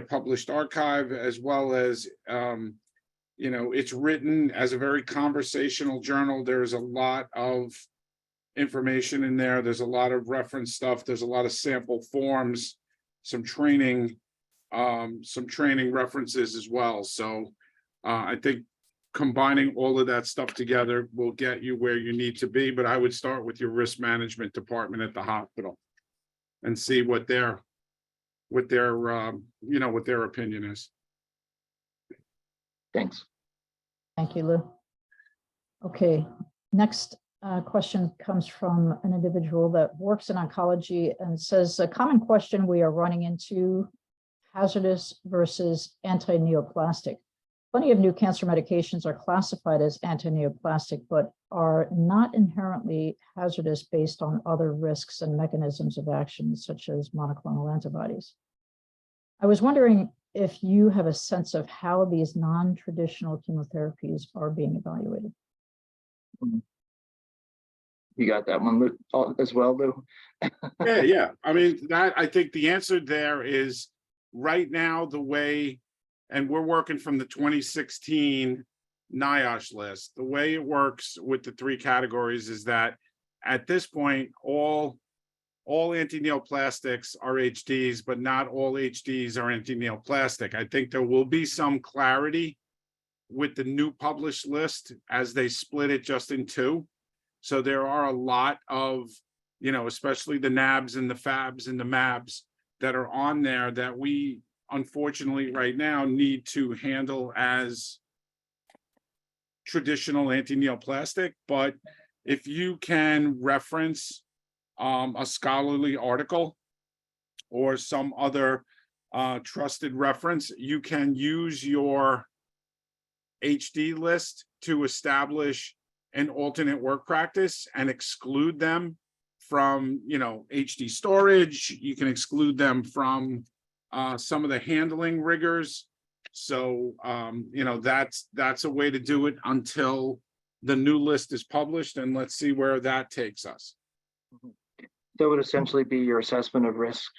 published archive, as well as it's written as a very conversational journal. There's a lot of information in there. There's a lot of reference stuff. There's a lot of sample forms, some training references as well. So I think combining all of that stuff together will get you where you need to be. But I would start with your risk management department at the hospital and see what their opinion is. Thanks. Thank you, Lou. Okay, next question comes from an individual that works in oncology and says, a common question we are running into: hazardous versus anti-neoplastic. Plenty of new cancer medications are classified as anti-neoplastic, but are not inherently hazardous based on other risks and mechanisms of action, such as monoclonal antibodies. I was wondering if you have a sense of how these non-traditional chemotherapies are being evaluated. You got that one as well, Lou? Yeah. I mean, I think the answer there is right now the way, and we're working from the 2016 NIOSH list. The way it works with the three categories is that at this point, all anti-neoplastics are HDs, but not all HDs are anti-neoplastic. I think there will be some clarity with the new published list as they split it just in two. So there are a lot of, especially the NABs and the FABs and the MABs that are on there that we unfortunately right now need to handle as traditional anti-neoplastic. But if you can reference a scholarly article or some other trusted reference, you can use your HD list to establish an alternate work practice and exclude them from, HD storage. You can exclude them from some of the handling rigors. So, that's a way to do it until the new list is published, and let's see where that takes us. That would essentially be your assessment of risk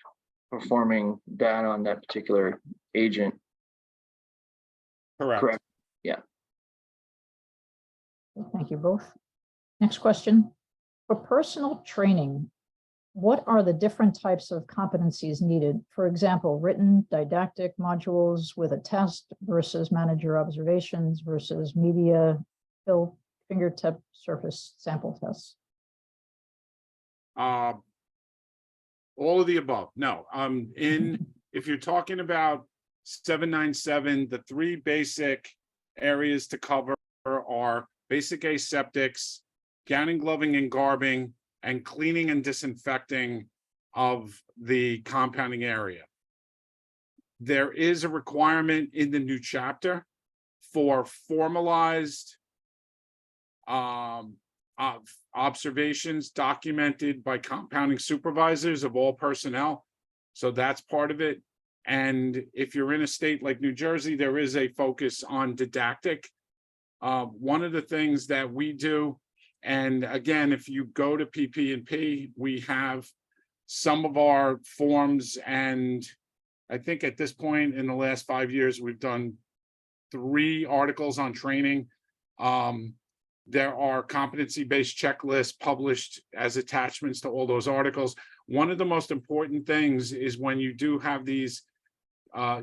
performing that on that particular agent. Correct. Yeah. Thank you both. Next question. For personal training, what are the different types of competencies needed? For example, written didactic modules with a test versus manager observations versus media fingertip surface sample tests. All of the above. No, if you're talking about 797, the three basic areas to cover are basic aseptics, gowning, gloving, and garbing, and cleaning and disinfecting of the compounding area. There is a requirement in the new chapter for formalized observations documented by compounding supervisors of all personnel. So that's part of it. And if you're in a state like New Jersey, there is a focus on didactic. One of the things that we do, and again, if you go to PP&P, we have some of our forms, and I think at this point in the last 5 years, we've done 3 articles on training. There are competency-based checklists published as attachments to all those articles. One of the most important things is when you do have these,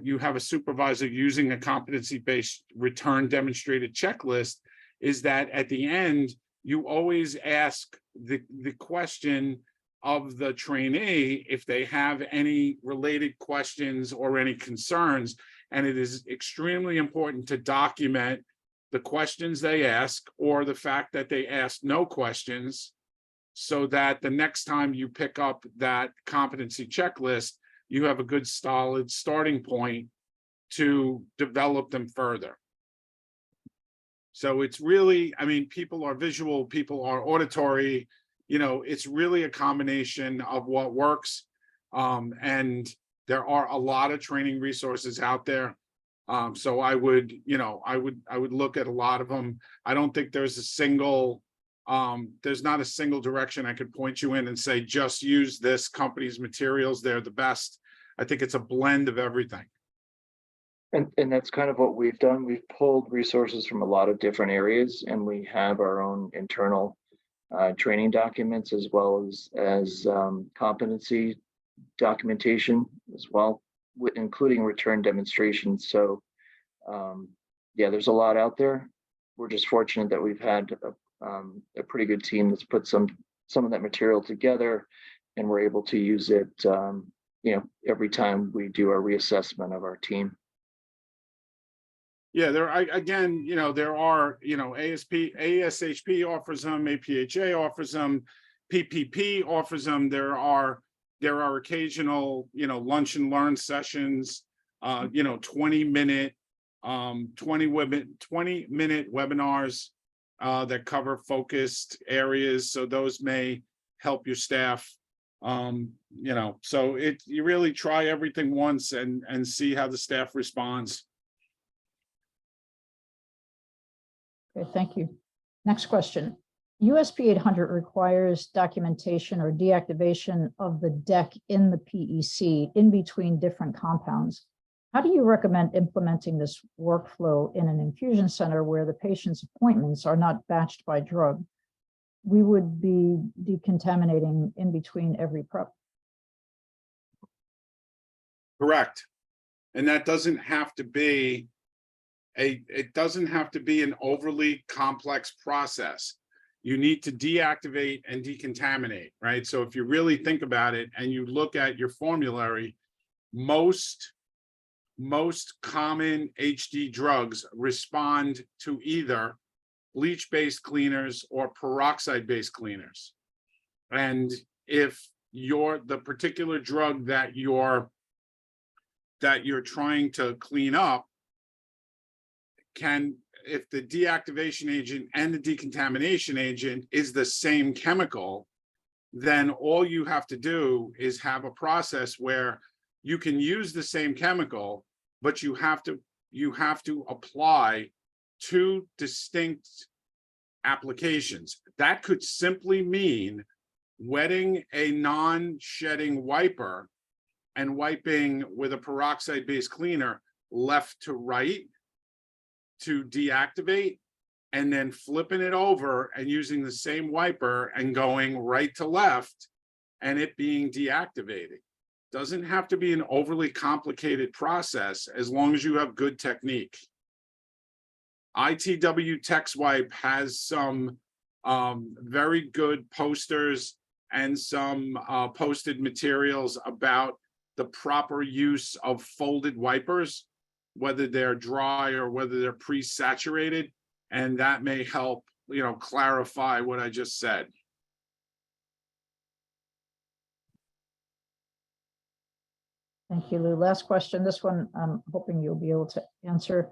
you have a supervisor using a competency-based return demonstrated checklist, is that at the end, you always ask the question of the trainee if they have any related questions or any concerns. And it is extremely important to document the questions they ask or the fact that they asked no questions, so that the next time you pick up that competency checklist, you have a good solid starting point to develop them further. So it's really, people are visual, people are auditory, it's really a combination of what works. And there are a lot of training resources out there. So I would look at a lot of them. I don't think there's there's not a single direction I could point you in and say, just use this company's materials, they're the best. I think it's a blend of everything. And that's kind of what we've done. We've pulled resources from a lot of different areas, and we have our own internal training documents as well as competency documentation as well, including return demonstrations. So yeah, there's a lot out there. We're just fortunate that we've had a pretty good team that's put some of that material together, and we're able to use it every time we do our reassessment of our team. Yeah, there are ASHP offers them, APHA offers them, PPP offers them. There are occasional, lunch and learn sessions, 20-minute webinars that cover focused areas. So those may help your staff. So you really try everything once and see how the staff responds. Okay, thank you. Next question. USP 800 requires documentation or deactivation of the deck in the PEC in between different compounds. How do you recommend implementing this workflow in an infusion center where the patient's appointments are not batched by drug? We would be decontaminating in between every prep. Correct. And that doesn't have to be it doesn't have to be an overly complex process. You need to deactivate and decontaminate, right? So if you really think about it and you look at your formulary, most common HD drugs respond to either bleach-based cleaners or peroxide-based cleaners. And if the particular drug that you're trying to clean up if the deactivation agent and the decontamination agent is the same chemical, then all you have to do is have a process where you can use the same chemical, but you have to apply two distinct applications. That could simply mean wetting a non-shedding wiper and wiping with a peroxide-based cleaner left to right to deactivate, and then flipping it over and using the same wiper and going right to left and it being deactivated. Doesn't have to be an overly complicated process as long as you have good technique. ITW TexWipe has some very good posters and some posted materials about the proper use of folded wipers, whether they're dry or whether they're pre-saturated, and that may help, clarify what I just said. Thank you, Lou. Last question. This one, I'm hoping you'll be able to answer.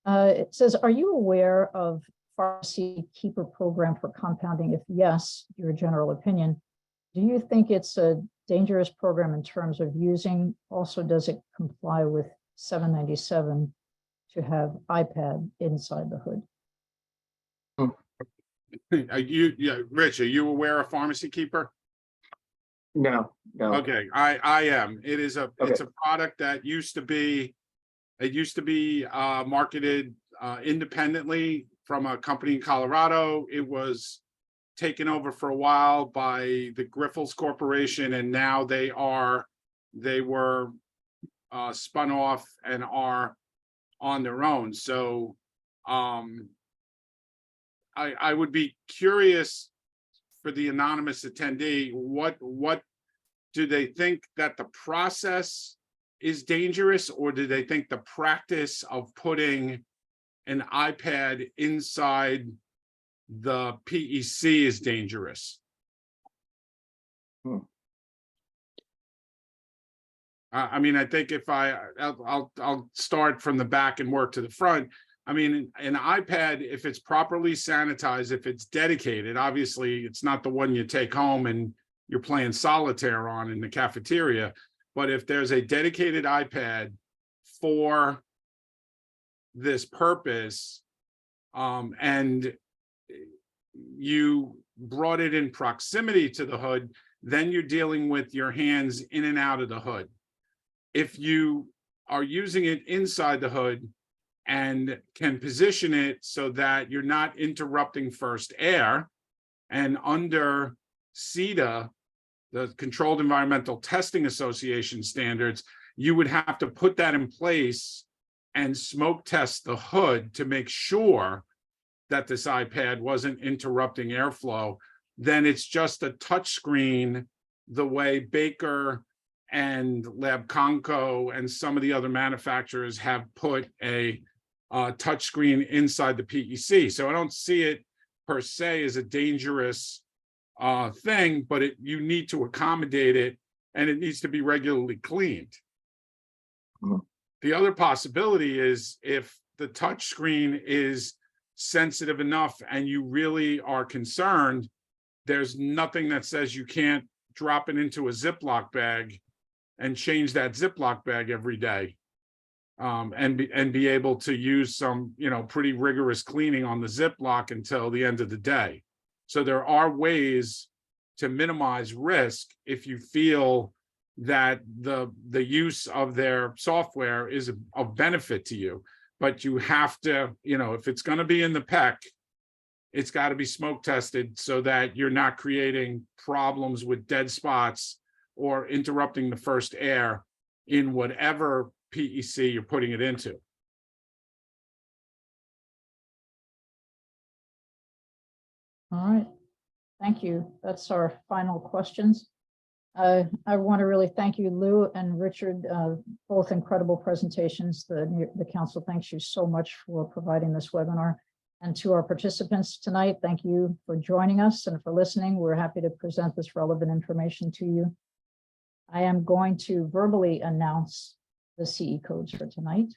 It says, are you aware of pharmacy keeper program for compounding? If yes, your general opinion, do you think it's a dangerous program in terms of using? Also, does it comply with 797 to have iPad inside the hood? Rich, are you aware of Pharmacy Keeper? No. Okay, I am. It's a product that used to be marketed independently from a company in Colorado. It was taken over for a while by the Grifols Corporation, and now they were spun off and are on their own. So I would be curious for the anonymous attendee, what do they think that the process is dangerous, or do they think the practice of putting an iPad inside the PEC is dangerous? I mean, I think if I'll start from the back and work to the front. I mean, an iPad, if it's properly sanitized, if it's dedicated, obviously it's not the one you take home and you're playing solitaire on in the cafeteria. But if there's a dedicated iPad for this purpose, and you brought it in proximity to the hood, then you're dealing with your hands in and out of the hood. If you are using it inside the hood and can position it so that you're not interrupting first air, and under CETA, the Controlled Environmental Testing Association standards, you would have to put that in place and smoke test the hood to make sure that this iPad wasn't interrupting airflow. Then it's just a touch screen, the way Baker and LabConco and some of the other manufacturers have put a touch screen inside the PEC. So I don't see it per se as a dangerous thing, but you need to accommodate it, and it needs to be regularly cleaned. Mm-hmm. The other possibility is if the touch screen is sensitive enough and you really are concerned, there's nothing that says you can't drop it into a Ziploc bag and change that Ziploc bag every day, and be able to use some, pretty rigorous cleaning on the Ziploc until the end of the day. So there are ways to minimize risk if you feel that the use of their software is of benefit to you. But you have to, if it's going to be in the PEC, it's got to be smoke tested so that you're not creating problems with dead spots or interrupting the first air in whatever PEC you're putting it into. All right, thank you. That's our final questions. I want to really thank you, Lou and Richard, both incredible presentations. The council thanks you so much for providing this webinar. And to our participants tonight, thank you for joining us and for listening. We're happy to present this relevant information to you. I am going to verbally announce the CE codes for tonight.